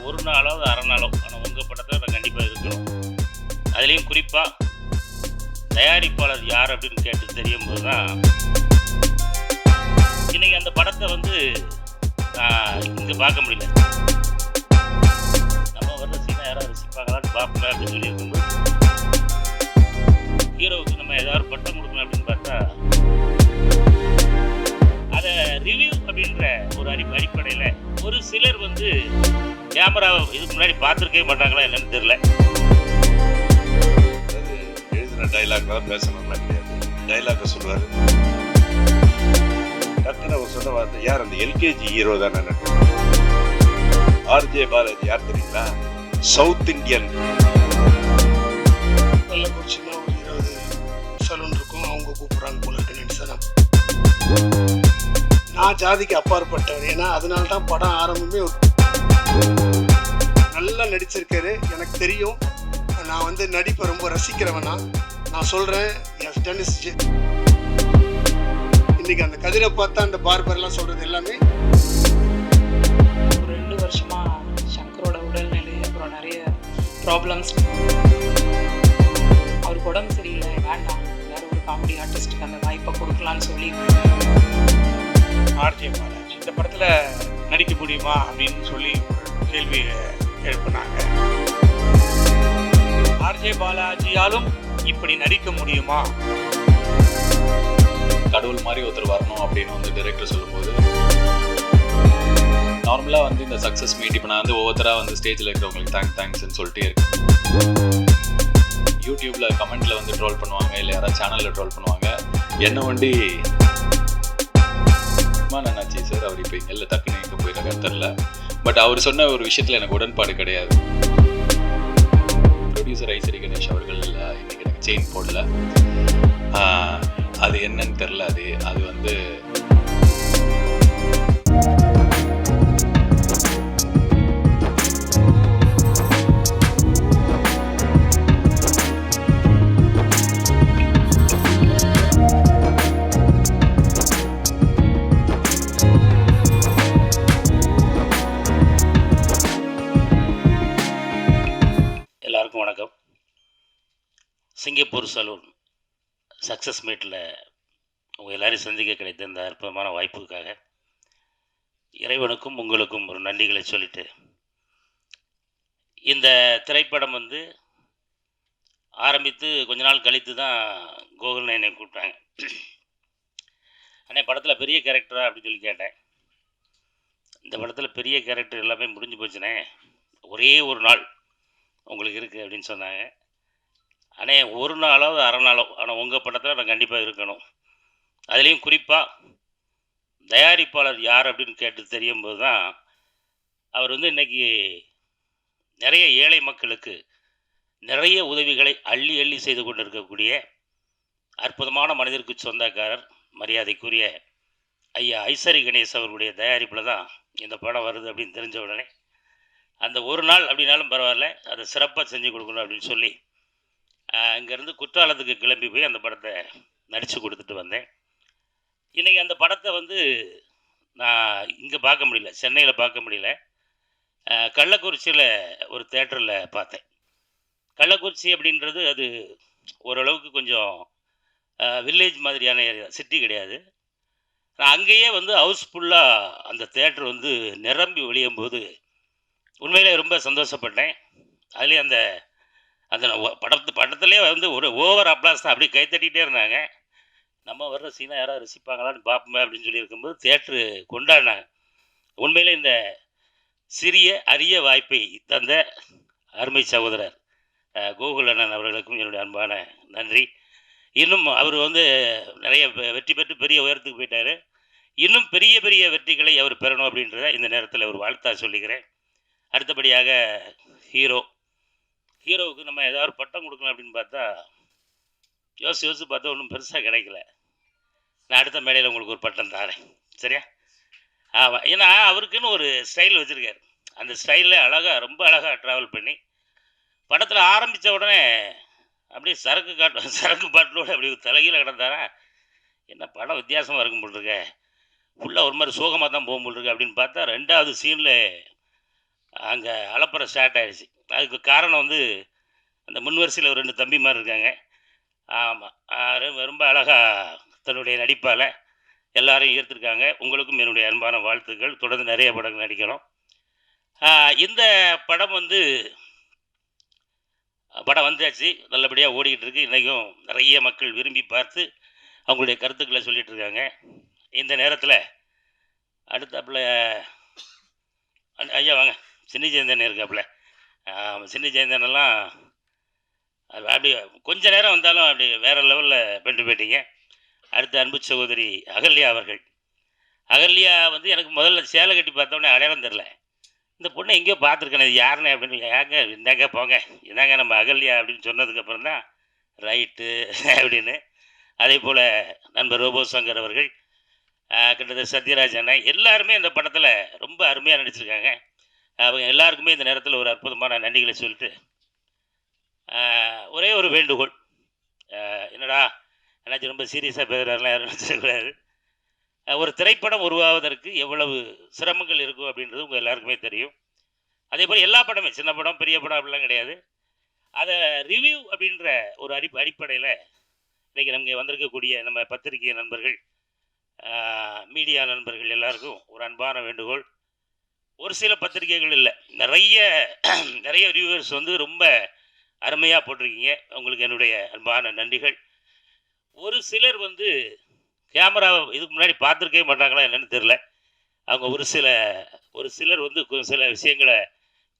ஒரு நாளாவது அரை நாளோ ஆனால் உங்கள் படத்தில் நான் கண்டிப்பாக இருக்கணும். அதுலேயும் குறிப்பாக தயாரிப்பாளர் யார் அப்படின்னு கேட்டு தெரியும் போது தான் இன்றைக்கி அந்த படத்தை வந்து நான் இங்கே பார்க்க முடியல. நம்ம வர்ற சீனை யாராவது ரசிப்பாங்களான்னு பார்ப்பேன் அப்படின்னு சொல்லி இருக்கும்போது ஹீரோவுக்கு நம்ம ஏதாவது பட்டம் கொடுக்கணும் அப்படின்னு பார்த்தா அதை ரிவ்யூ அப்படின்ற ஒரு அடிப்படையில் ஒரு சிலர் வந்து கேமராவை இதுக்கு முன்னாடி பார்த்துருக்கவே மாட்டாங்களா என்னன்னு தெரியல. எழுதின டைலாக் தான் பேசணும்லாம் கிடையாது. டைலாக சொல்லுவார். டக்குன்னு அவர் சொன்ன வார்த்தை யார் அந்த எல்கேஜி ஹீரோ தான் நினைக்கிறேன். ஆர்ஜே பாலாஜி யார் தெரியுங்களா? South Indian. கள்ளக்குறிச்சியில் ஒரு 20 சலூன் இருக்கும். அவங்க கூப்பிட்றாங்க போல இருக்கு நினைச்சேன். நான் ஜாதிக்கு அப்பாற்பட்டவன். ஏன்னா அதனால தான் படம் ஆரம்பமே நல்லா நடிச்சிருக்காரு. எனக்கு தெரியும். நான் வந்து நடிப்பை ரொம்ப ரசிக்கிறவனா. நான் சொல்கிறேன் இன்னைக்கு அந்த கதிரை பார்த்தா அந்த பார்பர்லாம் சொல்கிறது எல்லாமே. ஒரு 2 வருஷமா சங்கரோட உடல்நிலை அப்புறம் நிறைய ப்ராப்ளம்ஸ். அவருக்கு உடம்பு சரியில்லை, வேண்டாம் வேற ஒரு காமெடி ஆர்டிஸ்ட்டுக்கு அந்த வாய்ப்பை கொடுக்கலான்னு சொல்லி ஆர்ஜே பாலாஜி இந்த படத்தில் நடிக்க முடியுமா அப்படின்னு சொல்லி கேள்வி எழுப்பினாங்க. ஆர்ஜே பாலாஜியாலும் இப்படி நடிக்க முடியுமா? கடவுள் மாதிரி ஒருத்தர் வரணும் அப்படின்னு வந்து டைரக்டர் சொல்லும்போது நார்மலாக வந்து இந்த சக்ஸஸ் மீட் இப்போ நான் வந்து ஒவ்வொருத்தராக வந்து ஸ்டேஜில் இருக்கிறவங்களுக்கு தேங்க்ஸ்ன்னு சொல்லிட்டே இருக்கேன். யூடியூப்பில் கமெண்ட்டில் வந்து ட்ரோல் பண்ணுவாங்க, இல்லை யாராவது சேனலில் ட்ரோல் பண்ணுவாங்க. என்ன வண்டி நன்னாச்சு சார், அவர் இப்போ இங்கே இல்லை, டக்குன்னு எங்கே போயிருக்காரு தெரில. பட் அவர் சொன்ன ஒரு விஷயத்தில் எனக்கு உடன்பாடு கிடையாது. ப்ரொடியூசர் ஐசரி கணேஷ் அவர்கள் இன்னைக்கு எனக்கு செயின் போடல. அது என்னன்னு தெரில. அது வந்து எல்லாருக்கும் வணக்கம். சிங்கப்பூர் சலூன் சக்ஸஸ் மீட்டில் உங்கள் எல்லோரையும் சந்திக்க கிடைத்த இந்த அற்புதமான வாய்ப்புக்காக இறைவனுக்கும் உங்களுக்கும் ஒரு நன்றிகளை சொல்லிட்டு, இந்த திரைப்படம் வந்து ஆரம்பித்து கொஞ்ச நாள் கழித்து தான் கோகுல் என்னை கூப்பிட்டாங்க. ஆனால் படத்தில் பெரிய கேரக்டரா அப்படின்னு சொல்லி கேட்டேன். இந்த படத்தில் பெரிய கேரக்டர் எல்லாமே முடிஞ்சு போச்சுனே, ஒரே ஒரு நாள் உங்களுக்கு இருக்குது அப்படின்னு சொன்னாங்க. ஆனால் ஒரு நாளாவது அரை நாளோ ஆனால் உங்கள் படத்தில் நான் கண்டிப்பாக இருக்கணும். அதுலேயும் குறிப்பாக தயாரிப்பாளர் யார் அப்படின்னு கேட்டு தெரியும் போது தான் அவர் வந்து இன்றைக்கி நிறைய ஏழை மக்களுக்கு நிறைய உதவிகளை அள்ளி அள்ளி செய்து கொண்டு இருக்கக்கூடிய அற்புதமான மனிதருக்கு சொந்தக்காரர் மரியாதைக்குரிய ஐயா ஐசரி கணேஷ் அவர்களுடைய தயாரிப்பில் தான் இந்த படம் வருது அப்படின்னு தெரிஞ்ச உடனே அந்த ஒரு நாள் அப்படின்னாலும் பரவாயில்ல, அதை சிறப்பாக செஞ்சு கொடுக்கணும் அப்படின்னு சொல்லி இங்கேருந்து குற்றாலத்துக்கு கிளம்பி போய் அந்த படத்தை நடித்து கொடுத்துட்டு வந்தேன். இன்றைக்கி அந்த படத்தை வந்து நான் இங்கே பார்க்க முடியல, சென்னையில் பார்க்க முடியல. கள்ளக்குறிச்சியில் ஒரு தேட்டரில் பார்த்தேன். கள்ளக்குறிச்சி அப்படின்றது அது ஓரளவுக்கு கொஞ்சம் வில்லேஜ் மாதிரியான ஏரியா, சிட்டி கிடையாது. நான் அங்கேயே வந்து ஹவுஸ்ஃபுல்லாக அந்த தேட்டர் வந்து நிரம்பி ஒழியும் போது உண்மையிலே ரொம்ப சந்தோஷப்பட்டேன். அதுலேயும் அந்த அந்த படத்துலேயே வந்து ஒரு ஓவர் அப்ளாஸ் தான், அப்படியே கைத்தட்டிகிட்டே இருந்தாங்க. நம்ம வர்ற சீனை யாராவது ரசிப்பாங்களான்னு பார்ப்போமே அப்படின்னு சொல்லி இருக்கும்போது தேட்ரு கொண்டாடினாங்க. உண்மையிலே இந்த சிறிய அரிய வாய்ப்பை தந்த அருமை சகோதரர் கோகுல் அண்ணன் அவர்களுக்கும் என்னுடைய அன்பான நன்றி. இன்னும் அவர் வந்து நிறைய வெற்றி பெற்று பெரிய உயரத்துக்கு போயிட்டார். இன்னும் பெரிய பெரிய வெற்றிகளை அவர் பெறணும் அப்படின்றத இந்த நேரத்தில் ஒரு வாழ்த்தா சொல்லிக்கிறேன். அடுத்தபடியாக ஹீரோவுக்கு நம்ம ஏதாவது பட்டம் கொடுக்கலாம் அப்படின்னு பார்த்தா யோசித்து பார்த்தா ஒன்றும் பெருசாக கிடைக்கல. நான் அடுத்த மேடையில் உங்களுக்கு ஒரு பட்டம் தரேன், சரியா? ஆமாம், ஏன்னா அவருக்குன்னு ஒரு ஸ்டைல் வச்சுருக்காரு. அந்த ஸ்டைலில் ரொம்ப அழகாக ட்ராவல் பண்ணி படத்தில் ஆரம்பித்த உடனே அப்படியே சரக்கு பாட்டிலோடு அப்படி தலைகீழ கிடந்தாரா. என்ன படம் வித்தியாசமாக இருக்கும் போல் இருக்க, ஃபுல்லாக ஒரு மாதிரி சோகமாக தான் போகும் போல் இருக்கு அப்படின்னு பார்த்தா 2வது சீனில் அங்கே அலப்பறை ஸ்டார்ட் ஆகிடுச்சு. அதுக்கு காரணம் வந்து அந்த முன்வரிசையில் ஒரு 2 தம்பிமார் இருக்காங்க. ஆமாம், ரொம்ப அழகாக தன்னுடைய நடிப்பால் எல்லாரையும் ஈர்த்திருக்காங்க. உங்களுக்கும் என்னுடைய அன்பான வாழ்த்துக்கள். தொடர்ந்து நிறைய படங்கள் நடிக்கணும். இந்த படம் வந்து படம் வந்தாச்சு, நல்லபடியாக ஓடிக்கிட்டு இருக்கு. இன்றைக்கும் நிறைய மக்கள் விரும்பி பார்த்து அவங்களுடைய கருத்துக்களை சொல்லிகிட்டு இருக்காங்க. இந்த நேரத்தில் அடுத்தாப்புல ஐயா வாங்க, சின்னி ஜெயந்தன் இருக்காப்புல. சின்னி ஜெயந்தனெல்லாம் அப்படி கொஞ்ச நேரம் வந்தாலும் அப்படி வேறு லெவலில் பெண்டு போயிட்டீங்க. அடுத்த அன்பு சகோதரி அகல்யா அவர்கள். அகல்யா வந்து எனக்கு முதல்ல சேலை கட்டி பார்த்தோன்னே அடையாளம் தெரில. இந்த பொண்ணை எங்கேயோ பார்த்துருக்கேன், இது யாருன்னு அப்படின்னு. ஏங்க இந்தாங்க போங்க, இதாங்க நம்ம அகல்யா அப்படின்னு சொன்னதுக்கப்புறம் தான் ரைட்டு அப்படின்னு. அதே போல் நண்பர் ரோபோ சங்கர் அவர்கள், கிட்டத்தட்ட சத்யராஜ் அண்ணன், எல்லாருமே இந்த படத்தில் ரொம்ப அருமையாக நடிச்சிருக்காங்க. அவங்க எல்லாருக்குமே இந்த நேரத்தில் ஒரு அற்புதமான நன்றிகளை சொல்லிட்டு ஒரே ஒரு வேண்டுகோள். என்னடா என்னாச்சும் ரொம்ப சீரியஸாக பேசுகிறாருலாம் யாரும் நினச்சிடக்கூடாது. ஒரு திரைப்படம் உருவாவதற்கு எவ்வளவு சிரமங்கள் இருக்கும் அப்படின்றது உங்கள் எல்லாருக்குமே தெரியும். அதே போல் எல்லா படமே, சின்ன படம் பெரிய படம் அப்படிலாம் கிடையாது. அதை ரிவ்யூ அப்படின்ற ஒரு அடிப்படையில் இன்றைக்கி நமக்கு வந்திருக்கக்கூடிய நம்ம பத்திரிகை நண்பர்கள், மீடியா நண்பர்கள் எல்லாருக்கும் ஒரு அன்பான வேண்டுகோள். ஒரு சில பத்திரிகைகள் இல்லை, நிறைய ரிவ்யூவர்ஸ் வந்து ரொம்ப அருமையாக போட்டிருக்கீங்க. உங்களுக்கு என்னுடைய அன்பான நன்றிகள். ஒரு சிலர் வந்து கேமராவை இதுக்கு முன்னாடி பார்த்துருக்கவே மாட்டாங்களா என்னென்னு தெரில. அவங்க ஒரு சிலர் வந்து சில விஷயங்களை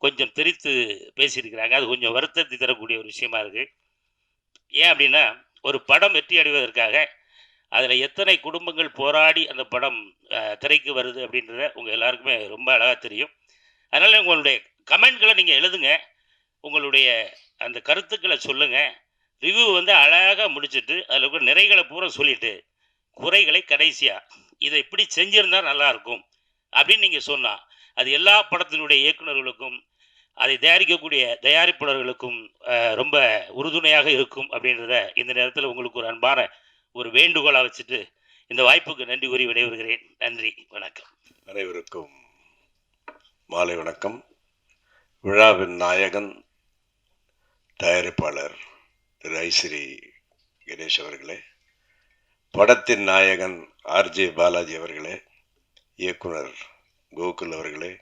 கொஞ்சம் திரித்து பேசியிருக்கிறாங்க. அது கொஞ்சம் வருத்தத்தை தரக்கூடிய ஒரு விஷயமா இருக்குது. ஏன் அப்படின்னா, ஒரு படம் வெற்றி அடைவதற்காக அதில் எத்தனை குடும்பங்கள் போராடி அந்த படம் திரைக்கு வருது அப்படின்றத உங்கள் எல்லாருக்குமே ரொம்ப அழகாக தெரியும். அதனால் உங்களுடைய கமெண்ட்களை நீங்கள் எழுதுங்க, உங்களுடைய அந்த கருத்துக்களை சொல்லுங்கள். ரிவ்யூ வந்து அழகாக முடிச்சுட்டு அதில் இருக்கிற நிறைகளை பூரா சொல்லிவிட்டு குறைகளை கடைசியாக இதை இப்படி செஞ்சுருந்தால் நல்லாயிருக்கும் அப்படின்னு நீங்கள் சொன்னால் அது எல்லா படத்தினுடைய இயக்குநர்களுக்கும் அதை தயாரிக்கக்கூடிய தயாரிப்பாளர்களுக்கும் ரொம்ப உறுதுணையாக இருக்கும் அப்படின்றத இந்த நேரத்தில் உங்களுக்கு ஒரு அன்பான ஒரு வேண்டுகோளாக வச்சுட்டு இந்த வாய்ப்புக்கு நன்றி கூறி விடைபெறுகிறேன். நன்றி, வணக்கம். அனைவருக்கும் மாலை வணக்கம். விழாவின் நாயகன் தயாரிப்பாளர் திரு ஐஸ்ரீ கணேஷ் அவர்களே, படத்தின் நாயகன் ஆர்ஜே பாலாஜி அவர்களே, இயக்குனர் கோகுல் அவர்களே,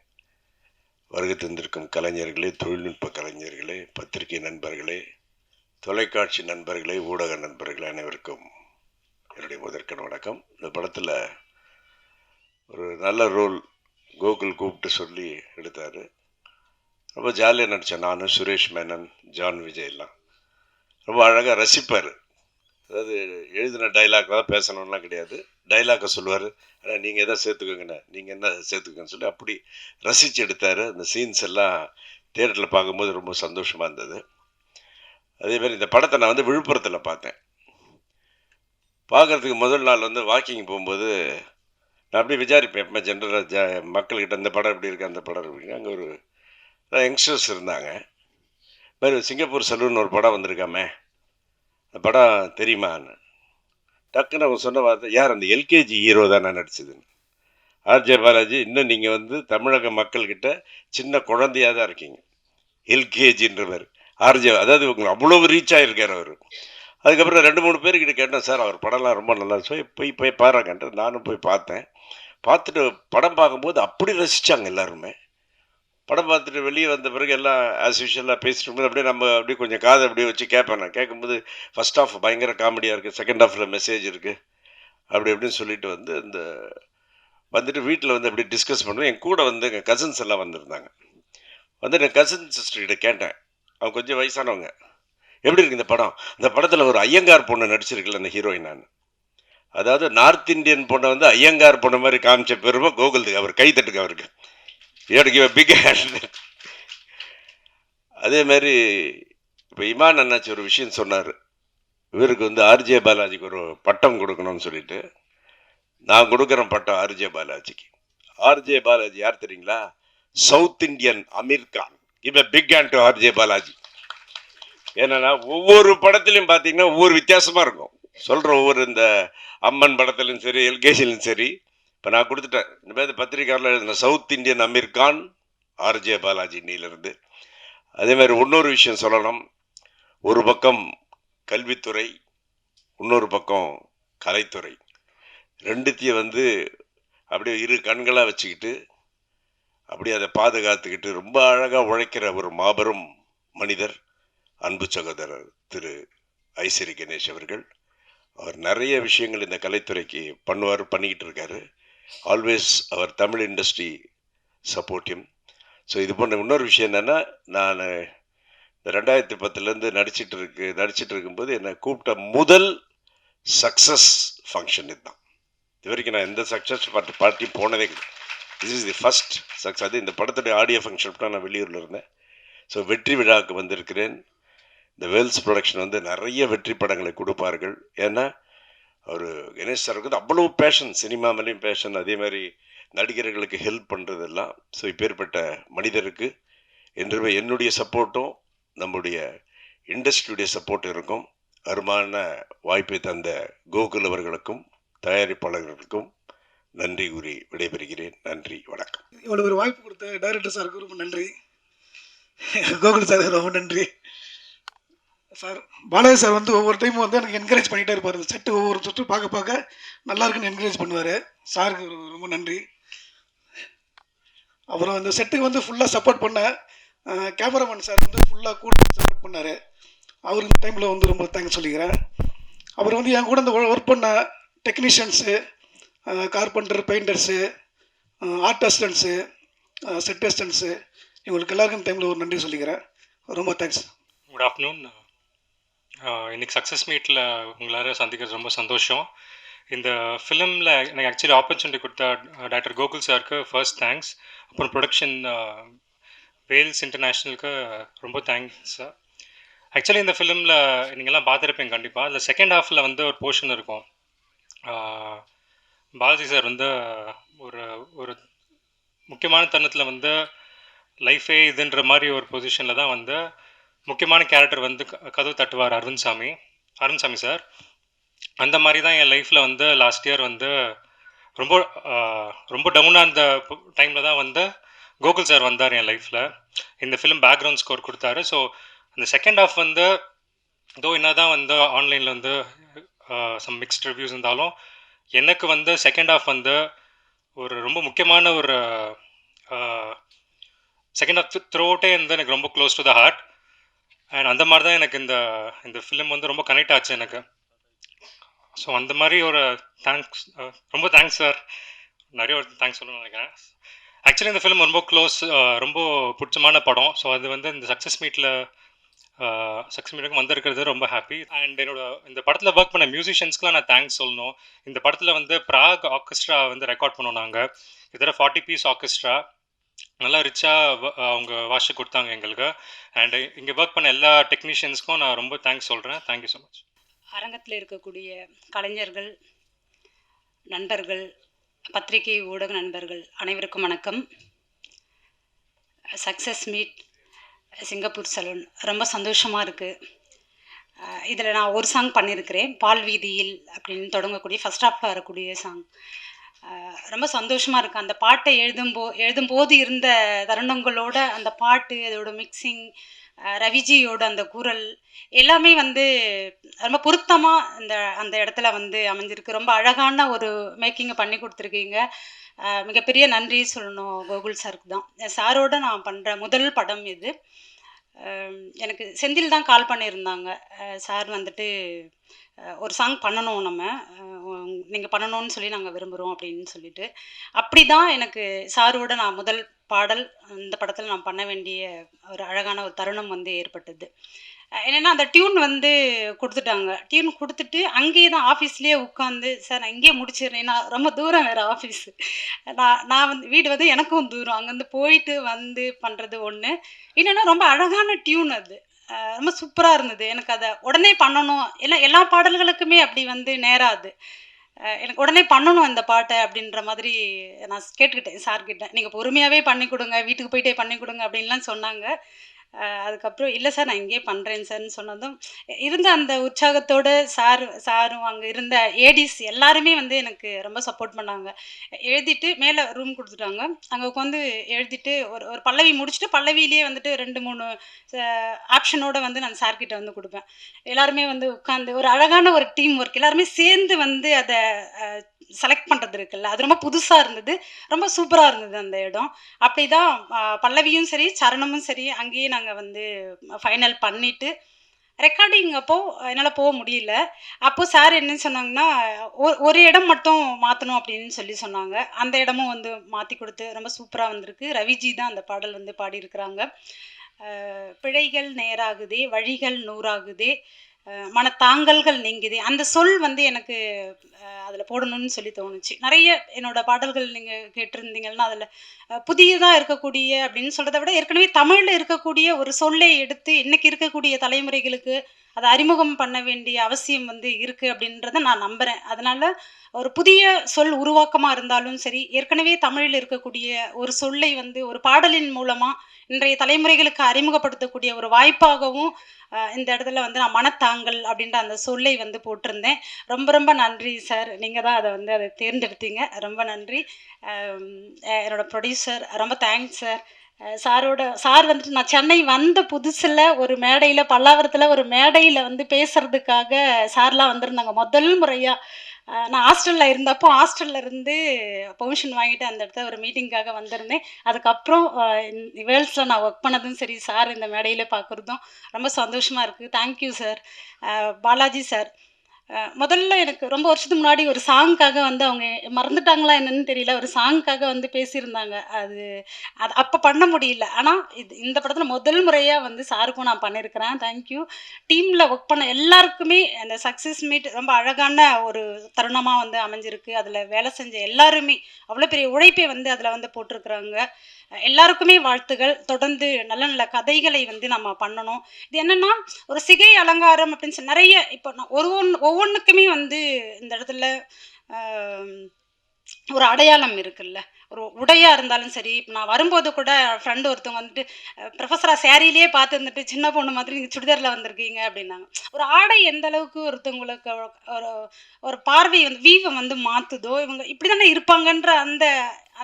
வருகை தந்திருக்கும் கலைஞர்களே, தொழில்நுட்ப கலைஞர்களே, பத்திரிகை நண்பர்களே, தொலைக்காட்சி நண்பர்களே, ஊடக நண்பர்களே, அனைவருக்கும் என்னுடைய முதற்கண் வணக்கம். இந்த படத்தில் ஒரு நல்ல ரோல் கோகுல் கூப்பிட்டு சொல்லி எடுத்தார். ரொம்ப ஜாலியாக நடித்தேன். நான், சுரேஷ் மேனன், ஜான் விஜய் எல்லாம் ரொம்ப அழகாக ரசிப்பார். அதாவது எழுதின டைலாக் தான் பேசணும்லாம் கிடையாது, டைலாக்கை சொல்லுவார். ஆனால் நீங்கள் எதை சேர்த்துக்கோங்கண்ணே, நீங்கள் என்ன சேர்த்துக்கோங்கன்னு சொல்லி அப்படி ரசித்து எடுத்தார். அந்த சீன்ஸ் எல்லாம் தியேட்டரில் பார்க்கும்போது ரொம்ப சந்தோஷமாக இருந்தது. அதேமாதிரி இந்த படத்தை நான் வந்து விழுப்புரத்தில் பார்த்தேன். பார்க்குறதுக்கு முதல் நாள் வந்து வாக்கிங் போகும்போது நான் அப்படியே விசாரிப்பேன், எப்போ ஜென்ரலாக மக்கள்கிட்ட இந்த படம் எப்படி இருக்குது, அந்த படம் எப்படி. அங்கே ஒரு யங்ஸ்டர்ஸ் இருந்தாங்க. மாதிரி சிங்கப்பூர் சலூன் ஒரு படம் வந்திருக்காமே, அந்த படம் தெரியுமான்னு டக்குன்னு அவங்க சொன்ன வார்த்தை, யார் அந்த எல்கேஜி ஹீரோ தானே நடிச்சதுன்னு. ஆர்ஜே பாலாஜி, இன்னும் நீங்கள் வந்து தமிழக மக்கள்கிட்ட சின்ன குழந்தையாக தான் இருக்கீங்க. எல்கேஜின்றவர் ஆர்ஜே, அதாவது உங்களுக்கு அவ்வளோ ரீச் ஆகிருக்கார் அவர். அதுக்கப்புறம் 2-3 பேர்கிட்ட கேட்டேன், சார் அவர் படம்லாம் ரொம்ப நல்லா இருந்துச்சு, போய் பாருங்கன்ட்டு நானும் போய் பார்த்தேன். பார்த்துட்டு படம் பார்க்கும்போது அப்படி ரசித்தாங்க எல்லாருமே. படம் பார்த்துட்டு வெளியே வந்த பிறகு எல்லாம் ஆஸ் யூஷுவலாக பேசிட்டு இருக்கும்போது அப்படியே நம்ம அப்படியே கொஞ்சம் காதை அப்படியே வச்சு கேட்பேன். நான் கேட்கும்போது ஃபஸ்ட் ஹாஃப் பயங்கர காமெடியாக இருக்குது, செகண்ட் ஹாஃபில் மெசேஜ் இருக்குது அப்படி எப்படின்னு சொல்லிட்டு வந்து இந்த வந்துட்டு வீட்டில் வந்து அப்படி டிஸ்கஸ் பண்ணுவேன். என் கூட வந்து எங்கள் கசின்ஸ் எல்லாம் வந்திருந்தாங்க. வந்து என் கசின் சிஸ்டர்கிட்ட கேட்டேன், அவங்க கொஞ்சம் வயசானவங்க, எப்படி இருக்குது இந்த படம். அந்த படத்தில் ஒரு ஐயங்கார் பொண்ணு நடிச்சிருக்குல்ல அந்த ஹீரோயின். நான் அதாவது நார்த் இந்தியன் பொண்ணை வந்து ஐயங்கார் பொண்ணு மாதிரி காமிச்ச பெருமை கோகுல்துக்கு. அவர் கை தட்டுக்கு அவருக்கு, எனக்கு பிக் ஹேண்ட். அதே மாதிரி இப்போ இமான் அண்ணாச்சி ஒரு விஷயம் சொன்னார், இவருக்கு வந்து ஆர்ஜே பாலாஜிக்கு ஒரு பட்டம் கொடுக்கணும்னு சொல்லிட்டு. நான் கொடுக்குறேன் பட்டம் ஆர்ஜே பாலாஜிக்கு. ஆர்ஜே பாலாஜி யார் தெரியுங்களா? South Indian Aamir Khan. Give a big hand to RJ Balaji. ஏன்னா ஒவ்வொரு படத்துலையும் பார்த்தீங்கன்னா ஒவ்வொரு வித்தியாசமாக இருக்கும். சொல்கிற ஒவ்வொரு இந்த அம்மன் படத்துலையும் சரி, எல்கேஜிலையும் சரி. இப்போ நான் கொடுத்துட்டேன், இந்த மாதிரி பத்திரிக்கையாளர் எழுதின south Indian Aamir Khan RJ Balaji இன்னிலிருந்து. அதே மாதிரி இன்னொரு விஷயம் சொல்லணும். ஒரு பக்கம் கல்வித்துறை, இன்னொரு பக்கம் கலைத்துறை, ரெண்டுத்தையும் வந்து அப்படியே இரு கண்களாக வச்சுக்கிட்டு அப்படியே அதை பாதுகாத்துக்கிட்டு ரொம்ப அழகாக உழைக்கிற ஒரு மாபெரும் மனிதர் அன்பு சகோதரர் திரு ஐசிறி கணேஷ் அவர்கள். அவர் நிறைய விஷயங்கள் இந்த கலைத்துறைக்கு பண்ணிக்கிட்டு இருக்காரு. ஆல்வேஸ் அவர் Tamil industry support him. So இது போன்ற இன்னொரு விஷயம் என்னென்னா, நான் இந்த 2010 நடிச்சிட்டு இருக்கும்போது என்னை கூப்பிட்ட முதல் சக்ஸஸ் ஃபங்க்ஷன் இதுதான். இது வரைக்கும் நான் எந்த சக்ஸஸ் பார்ட்டி போனதே கிடையாது. This is the first success. அது இந்த படத்துடைய ஆடியோ ஃபங்க்ஷன் தான் நான் வெளியூரில் இருந்தேன். ஸோ வெற்றி விழாவுக்கு வந்திருக்கிறேன். இந்த வேல்ஸ் ப்ரொடக்ஷன் வந்து நிறைய வெற்றி படங்களை கொடுப்பார்கள். ஏன்னா அவர் கணேஷ் சாருக்கு வந்து அவ்வளோ பேஷன், சினிமா மேலேயும் பேஷன், அதே மாதிரி நடிகர்களுக்கு ஹெல்ப் பண்ணுறதெல்லாம். ஸோ இப்பேற்பட்ட மனிதருக்கு என்றுமே என்னுடைய சப்போர்ட்டும் நம்முடைய இண்டஸ்ட்ரியுடைய சப்போர்ட் இருக்கும். அருமான வாய்ப்பை தந்த கோகுல் அவர்களுக்கும் தயாரிப்பாளர்களுக்கும் நன்றி கூறி விடைபெறுகிறேன். நன்றி, வணக்கம். இவ்வளோ ஒரு வாய்ப்பு கொடுத்த டைரக்டர் சாருக்கு ரொம்ப நன்றி. கோகுல் சாருக்கு ரொம்ப நன்றி. சார் பாலாஜி சார் வந்து ஒவ்வொரு டைமும் வந்து எனக்கு என்கரேஜ் பண்ணிகிட்டே இருப்பார். இந்த செட்டு ஒவ்வொரு சுற்று பார்க்க நல்லா இருக்குன்னு என்கரேஜ் பண்ணுவார். சாருக்கு ரொம்ப நன்றி. அப்புறம் இந்த செட்டுக்கு வந்து ஃபுல்லாக சப்போர்ட் பண்ண கேமராமேன் சார் வந்து ஃபுல்லாக கூட சப்போர்ட் பண்ணார். அவருக்கு இந்த டைமில் வந்து ரொம்ப தேங்க்ஸ் சொல்லிக்கிறேன். அப்புறம் வந்து என் கூட இந்த ஒர்க் பண்ண technicians, carpenter, painters, art assistants, set assistants, இவங்களுக்கு எல்லாருக்கும் இந்த டைமில் ஒரு நன்றி சொல்லிக்கிறேன். ரொம்ப தேங்க்ஸ். Good afternoon. இன்றைக்கி சக்ஸஸ் மீட்டில் உங்களார சந்திக்கிறது ரொம்ப சந்தோஷம். இந்த ஃபிலிமில் எனக்கு ஆக்சுவலி ஆப்பர்ச்சுனிட்டி கொடுத்த டாக்டர் கோகுல் சாருக்கு ஃபர்ஸ்ட் தேங்க்ஸ். அப்புறம் ப்ரொடக்ஷன் வேல்ஸ் இன்டர்நேஷ்னலுக்கு ரொம்ப தேங்க்ஸ் சார். ஆக்சுவலி இந்த ஃபிலிமில் நீங்கள்லாம் பார்த்துருப்பீங்க கண்டிப்பாக. அதில் செகண்ட் ஹாஃபில் வந்து ஒரு போர்ஷன் இருக்கும். பாலாஜி சார் வந்து ஒரு முக்கியமான தருணத்தில் வந்து லைஃபே இதுன்ற மாதிரி ஒரு பொசிஷனில் தான் வந்து முக்கியமான கேரக்டர் வந்து கதவு தட்டுவார் அருண்சாமி சார். அந்த மாதிரி தான் என் லைஃப்பில் வந்து லாஸ்ட் இயர் வந்து ரொம்ப டவுனாக அந்த டைமில் தான் வந்து கோகுல் சார் வந்தார் என் லைஃப்பில். இந்த ஃபிலிம் பேக்ரவுண்ட் ஸ்கோர் கொடுத்தாரு. ஸோ அந்த செகண்ட் ஹாஃப் வந்து என்ன தான் வந்து ஆன்லைனில் வந்து சம் மிக்ஸ்ட் ரிவ்யூஸ் இருந்தாலும் எனக்கு வந்து செகண்ட் ஹாஃப் வந்து ஒரு ரொம்ப முக்கியமான ஒரு செகண்ட் ஹாஃப் த்ரூ அவுட்டே வந்து எனக்கு ரொம்ப close to the heart. And அந்த மாதிரி தான் எனக்கு இந்த ஃபிலிம் வந்து ரொம்ப கனெக்ட் ஆச்சு எனக்கு. ஸோ அந்த மாதிரி ஒரு தேங்க்ஸ், ரொம்ப தேங்க்ஸ் சார். நிறைய ஒரு தேங்க்ஸ் சொல்லணும்னு நினைக்கிறேன். ஆக்சுவலி இந்த ஃபிலிம் ரொம்ப க்ளோஸ், ரொம்ப பிடிச்சமான படம். ஸோ அது வந்து இந்த சக்ஸஸ் மீட்டுக்கு வந்திருக்கிறது ரொம்ப ஹாப்பி. அண்ட் இந்த படத்தில் ஒர்க் பண்ண மியூசிஷியன்ஸ்க்குலாம் நான் தேங்க்ஸ் சொல்லணும். இந்த படத்தில் வந்து பிராக் ஆர்கெஸ்ட்ரா வந்து ரெக்கார்ட் பண்ணோம் நாங்கள். இதோட 40 பீஸ் ஆர்கெஸ்ட்ரா நல்லா ரிச்சாக அவங்க வாஷ கொடுத்தாங்க எங்களுக்கு. அண்ட் இங்கே ஒர்க் பண்ண எல்லா டெக்னீஷியன்ஸ்க்கும் நான் ரொம்ப தேங்க்ஸ் சொல்கிறேன். Thank you so much. அரங்கத்தில் இருக்கக்கூடிய கலைஞர்கள், நண்பர்கள், பத்திரிகை ஊடக நண்பர்கள் அனைவருக்கும் வணக்கம். சக்ஸஸ் மீட் சிங்கப்பூர் சலூன் ரொம்ப சந்தோஷமாக இருக்குது. இதில் நான் ஒரு சாங் பண்ணியிருக்கிறேன், பால் வீதியில் அப்படின்னு தொடங்கக்கூடிய ஃபஸ்ட் ஹாஃபில் வரக்கூடிய சாங். ரொம்ப சந்தோஷமாக இருக்குது. அந்த பாட்டை எழுதும்போது இருந்த தருணங்களோட அந்த பாட்டு, அதோட மிக்சிங், ரவிஜியோட அந்த குரல் எல்லாமே வந்து ரொம்ப பொருத்தமாக அந்த இடத்துல வந்து அமைஞ்சிருக்கு. ரொம்ப அழகான ஒரு மேக்கிங்கை பண்ணி கொடுத்துருக்கீங்க. மிகப்பெரிய நன்றி சொல்லணும் கோகுல் சாருக்கு தான். சாரோட நான் பண்ணுற முதல் படம் இது. எனக்கு செந்தில் தான் கால் பண்ணியிருந்தாங்க. சார் வந்துட்டு ஒரு சாங் பண்ணணும், நீங்கள் பண்ணணும்னு சொல்லி நாங்கள் விரும்புகிறோம் அப்படின்னு சொல்லிட்டு. அப்படி தான் எனக்கு சாரோட நான் முதல் பாடல் இந்த படத்தில் நான் பண்ண வேண்டிய ஒரு அழகான ஒரு தருணம் வந்து ஏற்பட்டது. என்னென்னா அந்த டியூன் வந்து கொடுத்துட்டாங்க. டியூன் கொடுத்துட்டு அங்கேயே தான் ஆஃபீஸ்லேயே உட்காந்து, சார் நான் இங்கேயே முடிச்சிடுறேன், நான் ரொம்ப தூரம் வேறு ஆஃபீஸு, நான் வந்து வீடு வந்து எனக்கும் தூரம், அங்கேருந்து போயிட்டு வந்து பண்ணுறது ஒன்று. இன்னொன்று ரொம்ப அழகான டியூன், அது ரொம்ப சூப்பராக இருந்தது. எனக்கு அதை உடனே பண்ணணும், எல்லா பாடல்களுக்குமே அப்படி வந்து நேராது. எனக்கு உடனே பண்ணணும் அந்த பாட்டை அப்படின்ற மாதிரி நான் கேட்டுக்கிட்டேன் சார்கிட்ட. நீங்கள் பொறுமையாகவே பண்ணி கொடுங்க, வீட்டுக்கு போயிட்டே பண்ணி கொடுங்க அப்படின்லாம் சொன்னாங்க. அதுக்கப்புறம் இல்லை சார் நான் இங்கேயே பண்ணுறேன் சார்ன்னு சொன்னதும் இருந்த அந்த உற்சாகத்தோடு சாரும் அங்கே இருந்த ஏடிஸ் எல்லாருமே வந்து எனக்கு ரொம்ப சப்போர்ட் பண்ணாங்க. எழுதிட்டு மேலே ரூம் கொடுத்துட்டாங்க. அங்கே உட்காந்து எழுதிட்டு ஒரு பல்லவி முடிச்சுட்டு பல்லவியிலே வந்துட்டு 2-3 ஆப்ஷனோட வந்து நான் சார்கிட்ட வந்து கொடுப்பேன். எல்லாருமே வந்து உட்காந்து ஒரு அழகான ஒரு டீம் ஒர்க், எல்லாருமே சேர்ந்து வந்து அதை செலக்ட் பண்ணுறது இருக்குல்ல, அது ரொம்ப புதுசாக இருந்தது, ரொம்ப சூப்பராக இருந்தது அந்த இடம். அப்படி தான் பல்லவியும் சரி சரணமும் சரி அங்கேயே நாங்கள் வந்து ஃபைனல் பண்ணிவிட்டு ரெக்கார்டிங் அப்போது என்னால் போக முடியல. அப்போது சார் என்ன சொன்னாங்கன்னா ஒரு இடம் மட்டும் மாற்றணும் அப்படின்னு சொன்னாங்க. அந்த இடமும் வந்து மாற்றி கொடுத்து ரொம்ப சூப்பராக வந்திருக்கு. ரவிஜி தான் அந்த பாடல் வந்து பாடியிருக்கிறாங்க. பிழைகள் நேராகுதே, வழிகள் 100ஆகுதே, மனத்தாங்கல்கள் நீங்குதே, அந்த சொல் வந்து எனக்கு அதில் போடணும்னு சொல்லி தோணுச்சு. நிறைய என்னோட பாடல்கள் நீங்கள் கேட்டிருந்தீங்கன்னா அதில் புதியதாக இருக்கக்கூடிய அப்படின்னு சொல்கிறத விட ஏற்கனவே தமிழில் இருக்கக்கூடிய ஒரு சொல்லை எடுத்து இன்றைக்கி இருக்கக்கூடிய தலைமுறைகளுக்கு அதை அறிமுகம் பண்ண வேண்டிய அவசியம் வந்து இருக்குது அப்படின்றத நான் நம்புகிறேன். அதனால் ஒரு புதிய சொல் உருவாக்கமாக இருந்தாலும் சரி, ஏற்கனவே தமிழில் இருக்கக்கூடிய ஒரு சொல்லை வந்து ஒரு பாடலின் மூலமாக இன்றைய தலைமுறைகளுக்கு அறிமுகப்படுத்தக்கூடிய ஒரு வாய்ப்பாகவும் இந்த இடத்துல வந்து நான் மனத்தாங்கல் அப்படின்ற அந்த சொல்லை வந்து போட்டிருந்தேன். ரொம்ப ரொம்ப நன்றி சார், நீங்கள் தான் அதை தேர்ந்தெடுத்தீங்க, ரொம்ப நன்றி. என்னோட ப்ரொடியூசர் ரொம்ப தேங்க்ஸ் சார். சார் வந்துட்டு நான் சென்னை வந்த புதுசில் ஒரு மேடையில் பல்லாவரத்தில் ஒரு மேடையில் வந்து பேசுகிறதுக்காக சார்லாம் வந்திருந்தாங்க முதல் முறையாக. நான் ஹாஸ்டலில் இருந்தப்போ ஹாஸ்டலில் இருந்து பெர்மிஷன் வாங்கிட்டு அந்த இடத்துல ஒரு மீட்டிங்காக வந்திருந்தேன். அதுக்கப்புறம் வேர்ல்ட்ஸில் நான் ஒர்க் பண்ணதும் சரி, சார் இந்த மேடையில் பார்க்குறதும் ரொம்ப சந்தோஷமாக இருக்குது. Thank you sir. பாலாஜி சார் முதல்ல எனக்கு ரொம்ப வருஷத்துக்கு முன்னாடி ஒரு சாங்க்காக வந்து அவங்க மறந்துட்டாங்களா என்னன்னு தெரியல, ஒரு சாங்க்காக வந்து பேசியிருந்தாங்க. அது அப்போ பண்ண முடியல. ஆனால் இந்த படத்தில் முதல் முறையாக வந்து சாருக்கும் நான் பண்ணியிருக்கிறேன். தேங்க்யூ. டீமில் ஒர்க் பண்ண எல்லாருக்குமே அந்த சக்ஸஸ் மீட் ரொம்ப அழகான ஒரு தருணமாக வந்து அமைஞ்சிருக்கு. அதில் வேலை செஞ்ச எல்லாருமே அவ்வளோ பெரிய உழைப்பை வந்து அதில் வந்து போட்டிருக்கிறாங்க. எல்லாருக்குமே வாழ்த்துகள். தொடர்ந்து நல்ல நல்ல கதைகளை வந்து நம்ம பண்ணணும். இது என்னென்னா ஒரு சிகை அலங்காரம் அப்படின்னு சொல்லி நிறைய இப்போ நான் ஒவ்வொன்றுக்குமே வந்து இந்த இடத்துல ஒரு அடையாளம் இருக்குல்ல. ஒரு உடையாக இருந்தாலும் சரி, நான் வரும்போது கூட ஃப்ரெண்டு ஒருத்தவங்க வந்துட்டு ப்ரொஃபஸராக சேரீலேயே பார்த்து வந்துட்டு சின்ன பொண்ணு மாதிரி நீங்கள் சுடிதாரில் வந்திருக்கீங்க அப்படின்னாங்க. ஒரு ஆடை எந்த அளவுக்கு ஒருத்தவங்களுக்கு ஒரு பார்வை வந்து வீவை வந்து மாற்றுதோ, இவங்க இப்படி தானே இருப்பாங்கன்ற அந்த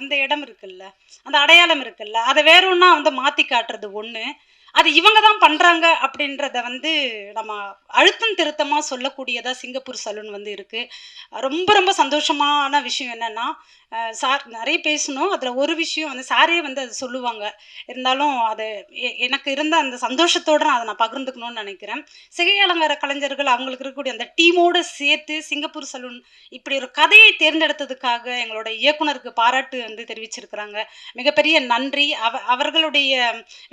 அந்த இடம் இருக்குல்ல, அந்த அடையாளம் இருக்குல்ல, அதை வேற ஒன்றா வந்து மாற்றி காட்டுறது ஒன்று. அது இவங்க தான் பண்ணுறாங்க அப்படின்றத வந்து நம்ம அழுத்தம் திருத்தமாக சொல்லக்கூடியதாக சிங்கப்பூர் சலூன் வந்து இருக்குது. ரொம்ப ரொம்ப சந்தோஷமான விஷயம் என்னென்னா, சார் நிறைய பேசணும், அதில் ஒரு விஷயம் வந்து சாரே வந்து அது சொல்லுவாங்க. இருந்தாலும் அது எனக்கு இருந்த அந்த சந்தோஷத்தோடு நான் அதை நான் பகிர்ந்துக்கணும்னு நினைக்கிறேன். சிகை அலங்கார கலைஞர்கள் அவங்களுக்கு இருக்கக்கூடிய அந்த டீமோடு சேர்த்து சிங்கப்பூர் சலூன் இப்படி ஒரு கதையை தேர்ந்தெடுத்ததுக்காக எங்களோட இயக்குனருக்கு பாராட்டு வந்து தெரிவிச்சிருக்கிறாங்க. மிகப்பெரிய நன்றி. அவர்களுடைய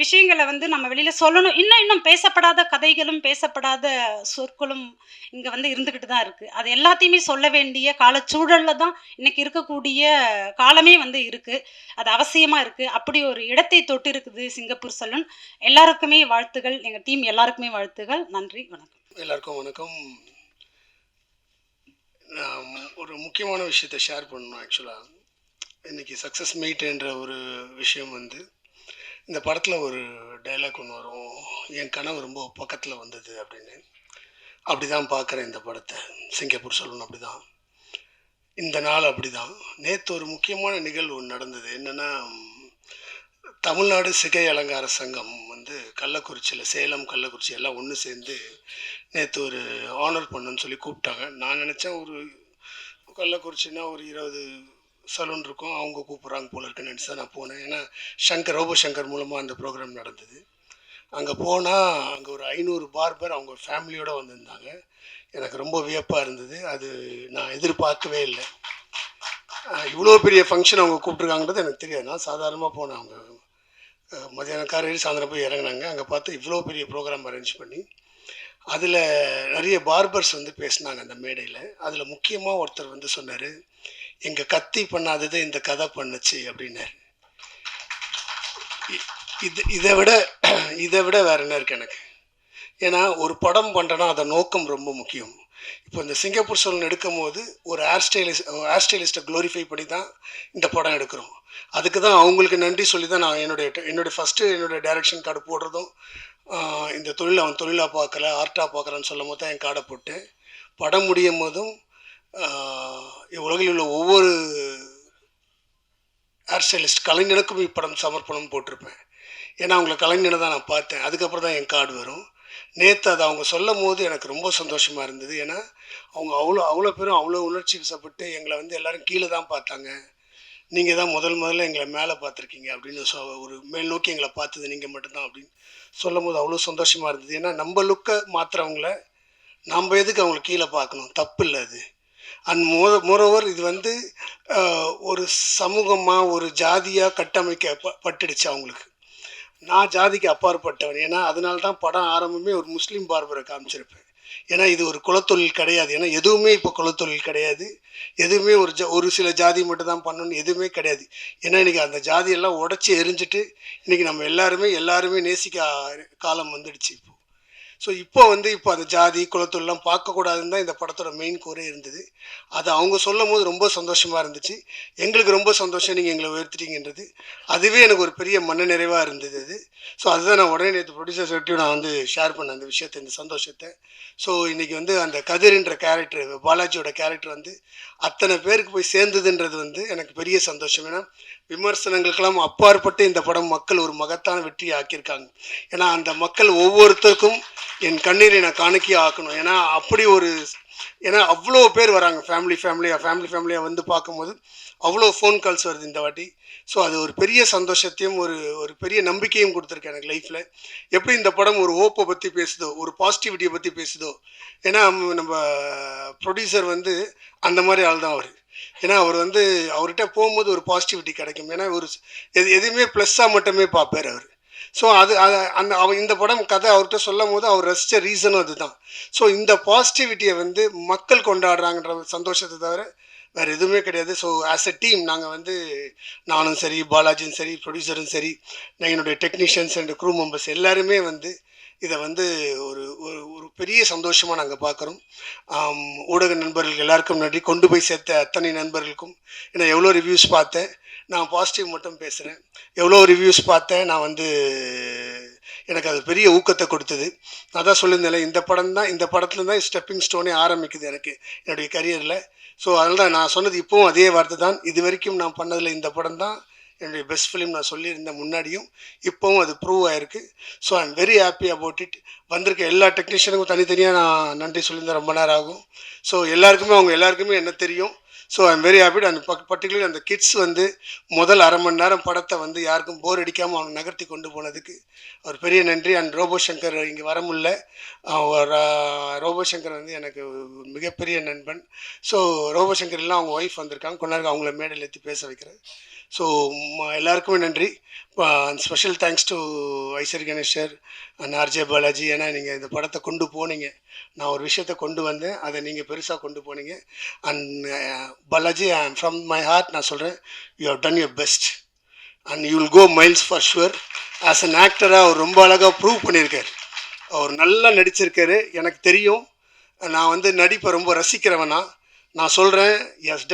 விஷயங்களை வந்து நம்ம வெளியில் சொல்லணும். இன்னும் பேசப்படாத கதைகளும் பேசப்படாத சொற்களும் இங்கே வந்து இருந்துக்கிட்டு தான் இருக்குது. அது எல்லாத்தையுமே சொல்ல வேண்டிய காலச்சூழலில் தான் இன்னைக்கு இருக்கக்கூடிய காலமே வந்து இருக்குது. அது அவசியமாக இருக்குது. அப்படி ஒரு இடத்தை தொட்டு இருக்குது சிங்கப்பூர் சலூன். எல்லாருக்குமே வாழ்த்துகள், எங்கள் டீம் எல்லாருக்குமே வாழ்த்துகள். நன்றி, வணக்கம். எல்லாருக்கும் வணக்கம். நான் ஒரு முக்கியமான விஷயத்தை ஷேர் பண்ணணும். ஆக்சுவலாக இன்றைக்கி சக்ஸஸ் மீட்ன்ற ஒரு விஷயம் வந்து இந்த படத்தில் ஒரு டைலாக் ஒன்று வரும், என் கனவு ரொம்ப பக்கத்தில் வந்தது அப்படின்னு. அப்படி தான் பார்க்குறேன் இந்த படத்தை. சிங்கப்பூர் சலூன் அப்படி தான், இந்த நாள் அப்படி தான். நேற்று ஒரு முக்கியமான நிகழ்வு ஒன்று நடந்தது. என்னென்னா, தமிழ்நாடு சிகை அலங்கார சங்கம் வந்து கள்ளக்குறிச்சியில், சேலம் கள்ளக்குறிச்சி எல்லாம் ஒன்று சேர்ந்து நேற்று ஒரு ஆனர் பண்ணணும்னு சொல்லி கூப்பிட்டாங்க. நான் நினச்சேன் ஒரு கள்ளக்குறிச்சின்னா ஒரு 20 சலூன் இருக்கும், அவங்க கூப்பிட்றாங்க போல இருக்குன்னு நினச்சி தான் நான் போனேன். ஏன்னா ரோபோ சங்கர் மூலமாக அந்த ப்ரோக்ராம் நடந்தது. அங்கே போனால் அங்கே ஒரு 500 பார்பர் அவங்க ஃபேமிலியோடு வந்திருந்தாங்க. எனக்கு ரொம்ப வியப்பாக இருந்தது. அது நான் எதிர்பார்க்கவே இல்லை. இவ்வளோ பெரிய ஃபங்க்ஷன் அவங்க கூப்பிட்ருக்காங்கன்றது எனக்கு தெரியாது. நான் சாதாரணமாக போனேன். அவங்க மதியானம் காலையில் சாயந்தரம் போய் இறங்கினாங்க. அங்கே பார்த்து இவ்வளோ பெரிய ப்ரோக்ராம் அரேஞ்ச் பண்ணி அதில் நிறைய பார்பர்ஸ் வந்து பேசினாங்க அந்த மேடையில். அதில் முக்கியமாக ஒருத்தர் வந்து சொன்னார், எங்கள் கத்தி பண்ணாதது இந்த கதை பண்ணுச்சு அப்படின்னாரு. இதை விட வேறு என்ன இருக்குது எனக்கு. ஏன்னா ஒரு படம் பண்ணுறேன்னா அதை நோக்கம் ரொம்ப முக்கியம். இப்போ இந்த சிங்கப்பூர் சலூன் எடுக்கும் போது ஒரு ஹேர் ஸ்டைலிஸ்ட்டை க்ளோரிஃபை பண்ணி தான் இந்த படம் எடுக்கிறோம். அதுக்கு தான் அவங்களுக்கு நன்றி சொல்லி தான் நான் என்னுடைய ஃபஸ்ட்டு என்னுடைய டைரக்ஷன் கார்டு போடுறதும் இந்த தொழில் அவன் தொழிலாக பார்க்கல ஆர்ட்டாக பார்க்குறான்னு சொல்லும் போது தான் என் கார்டை போட்டேன். படம் முடியும் போதும் உலகில் உள்ள ஒவ்வொரு ஹேர் ஸ்டைலிஸ்ட் கலைஞனுக்கும் இப்படம் சமர்ப்பணம் போட்டிருப்பேன். ஏன்னா அவங்கள கலைஞனை தான் நான் பார்த்தேன். அதுக்கப்புறம் தான் என் கார்டு வரும். நேற்று அதை அவங்க சொல்லும் போது எனக்கு ரொம்ப சந்தோஷமாக இருந்தது. ஏன்னா அவங்க அவ்வளோ பேரும் அவ்வளோ உணர்ச்சி வசப்பட்டு எங்களை வந்து எல்லோரும் கீழே தான் பார்த்தாங்க. நீங்கள் தான் முதல்ல எங்களை மேலே பார்த்துருக்கீங்க அப்படின்னு ஒரு மேல் நோக்கி எங்களை பார்த்தது நீங்கள் மட்டும்தான் அப்படின்னு சொல்லும் போது அவ்வளோ சந்தோஷமாக இருந்தது. ஏன்னா நம்ம லுக்கை மாற்றுறவங்கள நம்ம எதுக்கு அவங்கள கீழே பார்க்கணும்? தப்பு இல்லை அது. அண்ட் மோரோவர் இது வந்து ஒரு சமூகமாக ஒரு ஜாதியாக கட்டமைக்கப்பட்டுடுச்சு அவங்களுக்கு. நான் ஜாதிக்கு அப்பாற்பட்டவன். ஏன்னா அதனால தான் படம் ஆரம்பமே ஒரு முஸ்லீம் பார்பரை காமிச்சிருப்பேன். ஏன்னா இது ஒரு குலத்தொழில் கிடையாது. ஏன்னா எதுவுமே இப்போ குலத்தொழில் கிடையாது. எதுவுமே ஒரு சில ஜாதி மட்டும் தான் பண்ணணும்னு எதுவுமே கிடையாது. ஏன்னா இன்றைக்கி அந்த ஜாதியெல்லாம் உடச்சி எரிஞ்சிட்டு இன்றைக்கி நம்ம எல்லாருமே நேசிக்க காலம் வந்துடுச்சு இப்போ. ஸோ இப்போ அந்த ஜாதி குலத்தொழிலாம் பார்க்கக்கூடாதுன்னு தான் இந்த படத்தோட மெயின் கோரே இருந்தது. அதை அவங்க சொல்லும் போது ரொம்ப சந்தோஷமாக இருந்துச்சு. எங்களுக்கு ரொம்ப சந்தோஷம் நீங்கள் எங்களை உயர்த்திட்டீங்கன்றது. அதுவே எனக்கு ஒரு பெரிய மன நிறைவாக இருந்தது அது. ஸோ அதுதான் நான் உடனே நேற்று ப்ரொடியூசர்ஸ் கிட்டையும் நான் ஷேர் பண்ணேன் அந்த விஷயத்தை, இந்த சந்தோஷத்தை. ஸோ இன்றைக்கி அந்த கதிர்ன்ற கேரக்டர், பாலாஜியோட கேரக்டர் அத்தனை பேருக்கு போய் சேர்ந்ததுன்றது எனக்கு பெரிய சந்தோஷம். ஏன்னா விமர்சனங்களுக்கெல்லாம் அப்பாற்பட்டு இந்த படம் மக்கள் ஒரு மகத்தான வெற்றியை ஆக்கியிருக்காங்க. ஏன்னா அந்த மக்கள் ஒவ்வொருத்தருக்கும் என் கண்ணீரை நான் காணிக்கையாக ஆக்கணும். ஏன்னா அவ்வளோ பேர் வராங்க, ஃபேமிலியாக பார்க்கும்போது அவ்வளோ ஃபோன் கால்ஸ் வருது இந்த வாட்டி. ஸோ அது ஒரு பெரிய சந்தோஷத்தையும் ஒரு பெரிய நம்பிக்கையும் கொடுத்துருக்கு எனக்கு லைஃப்பில். எப்படி இந்த படம் ஒரு ஹோப்பை பற்றி பேசுதோ, ஒரு பாசிட்டிவிட்டியை பற்றி பேசுதோ. ஏன்னா நம்ம ப்ரொடியூசர் அந்த மாதிரி ஆள் தான் அவர். ஏன்னா அவர் அவர்கிட்ட போகும்போது ஒரு பாசிட்டிவிட்டி கிடைக்கும். ஏன்னா எதுவுமே ப்ளஸ்ஸாக மட்டுமே பார்ப்பார் அவர். ஸோ இந்த படம் கதை அவர்கிட்ட சொல்லும் போது அவர் ரசித்த ரீசனும் அதுதான். ஸோ இந்த பாசிட்டிவிட்டியை மக்கள் கொண்டாடுறாங்கன்ற சந்தோஷத்தை தவிர வேறு எதுவுமே கிடையாது. ஸோ ஆஸ் எ டீம் நாங்கள் நானும் சரி, பாலாஜியும் சரி, ப்ரொடியூசரும் சரி, என்னுடைய டெக்னீஷியன்ஸ் அண்ட் க்ரூ மெம்பர்ஸ் எல்லாருமே இதை ஒரு ஒரு பெரிய சந்தோஷமாக நாங்கள் பார்க்குறோம். ஊடக நண்பர்கள் எல்லாருக்கும் நன்றி. கொண்டு போய் சேர்த்த அத்தனை நண்பர்களுக்கும். ஏன்னா எவ்வளோ ரிவ்யூஸ் பார்த்தேன், நான் பாசிட்டிவ் மட்டும் பேசுகிறேன். எவ்வளோ ரிவ்யூஸ் பார்த்தேன், நான் எனக்கு அது பெரிய ஊக்கத்தை கொடுத்தது. நான் தான் சொல்லியிருந்தேன், இந்த படத்தில் தான் ஸ்டெப்பிங் ஸ்டோனே ஆரம்பிக்குது எனக்கு என்னுடைய கரியரில். ஸோ அதனால தான் நான் சொன்னது இப்போவும் அதே வார்த்தை தான். இது வரைக்கும் நான் பண்ணதில் இந்த படம் தான் என்னுடைய பெஸ்ட் ஃபிலிம். நான் சொல்லியிருந்தேன் முன்னாடியும், இப்போவும் அது ப்ரூவ் ஆகிருக்கு. So I am very happy about it. வந்திருக்க எல்லா டெக்னீஷியனுக்கும் தனித்தனியாக நான் நன்றி சொல்லியிருந்தேன். ரொம்ப நேரம் ஆகும். ஸோ அவங்க எல்லாருக்குமே என்ன தெரியும். So I am very happy. அந்த பர்டிகுலர் அந்த கிட்ஸ் முதல் அரை மணி நேரம் படத்தை யாருக்கும் போர் அடிக்காமல் அவங்க நகர்த்தி கொண்டு போனதுக்கு ஒரு பெரிய நன்றி. அண்ட் ரோபோ சங்கர் இங்கே வர முடியல. ரோபோ சங்கர் எனக்கு மிகப்பெரிய நண்பன். ஸோ ரோபோ சங்கர் எல்லாம் அவங்க ஒய்ஃப் வந்திருக்காங்க, கொஞ்ச நேரம் அவங்கள மேடையில் ஏற்றி பேச வைக்கிறேன். ஸோ எல்லாருக்குமே நன்றி. Special thanks to Aishwar Ganesh sir and RJ Balaji. ஏன்னா நீங்கள் இந்த படத்தை கொண்டு போனீங்க. நான் ஒரு விஷயத்தை கொண்டு வந்தேன், அதை நீங்கள் பெருசாக கொண்டு போனீங்க. And Balaji, I am from my heart நான் சொல்கிறேன், you have done your best and you will go miles for sure. As an ஆக்டராக அவர் ரொம்ப அழகாக ப்ரூவ் பண்ணியிருக்கார். அவர் நல்லா நடிச்சிருக்காரு. எனக்கு தெரியும், நான் நடிப்பை ரொம்ப ரசிக்கிறவனா. நான் சொல்கிறேன், has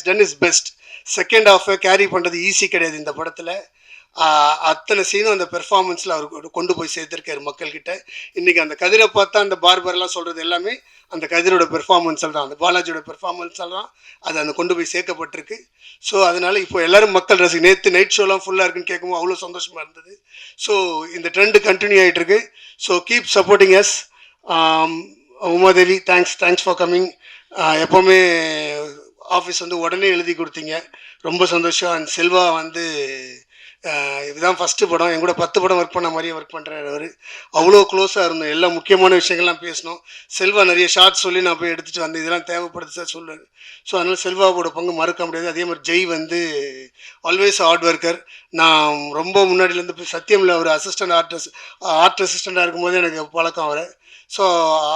done his best. Second ஹாஃபை கேரி பண்ணுறது ஈஸி கிடையாது இந்த படத்தில். அத்தனை சீனும் அந்த பெர்ஃபார்மன்ஸில் அவர் கொண்டு போய் சேர்த்துருக்காரு மக்கள்கிட்ட. இன்றைக்கி அந்த கதிரை பார்த்தா அந்த பார்பர்லாம் சொல்கிறது எல்லாமே அந்த கதிரோட பெர்ஃபார்மன்ஸில் தான், அந்த பாலாஜியோட பெர்ஃபார்மன்ஸில் தான் அது கொண்டு போய் சேர்க்கப்பட்டிருக்கு. ஸோ அதனால் இப்போ எல்லோரும் மக்கள் நேற்று நைட் ஷோலாம் ஃபுல்லாக இருக்குன்னு கேட்கும்போது அவ்வளோ சந்தோஷமாக இருந்தது. ஸோ இந்த ட்ரெண்டு கண்டினியூ ஆகிட்டுருக்கு. So keep supporting us. Umadevi, thanks for coming. எப்போவுமே ஆஃபீஸ் உடனே எழுதி கொடுத்தீங்க, ரொம்ப சந்தோஷம். அண்ட் செல்வா இதுதான் ஃபஸ்ட்டு படம், என் கூட 10 படம் ஒர்க் பண்ண மாதிரியே ஒர்க் பண்ணுறாரு அவர். அவ்வளோ க்ளோஸாக இருந்தோம், எல்லா முக்கியமான விஷயங்கள்லாம் பேசணும். செல்வா நிறைய ஷார்ட்ஸ் சொல்லி நான் போய் எடுத்துகிட்டு வந்தேன், இதெல்லாம் தேவைப்படுது சார் சொல்லுவார். ஸோ அதனால் செல்வாவோட பங்கு மறக்க முடியாது. அதே மாதிரி ஜெய் ஆல்வேஸ் ஹார்ட் ஒர்க்கர். நான் ரொம்ப முன்னாடியிலேருந்து சத்தியமில் அவர் ஆர்ட் அசிஸ்டண்ட்டாக இருக்கும்போது எனக்கு பழக்கம் அவரை. ஸோ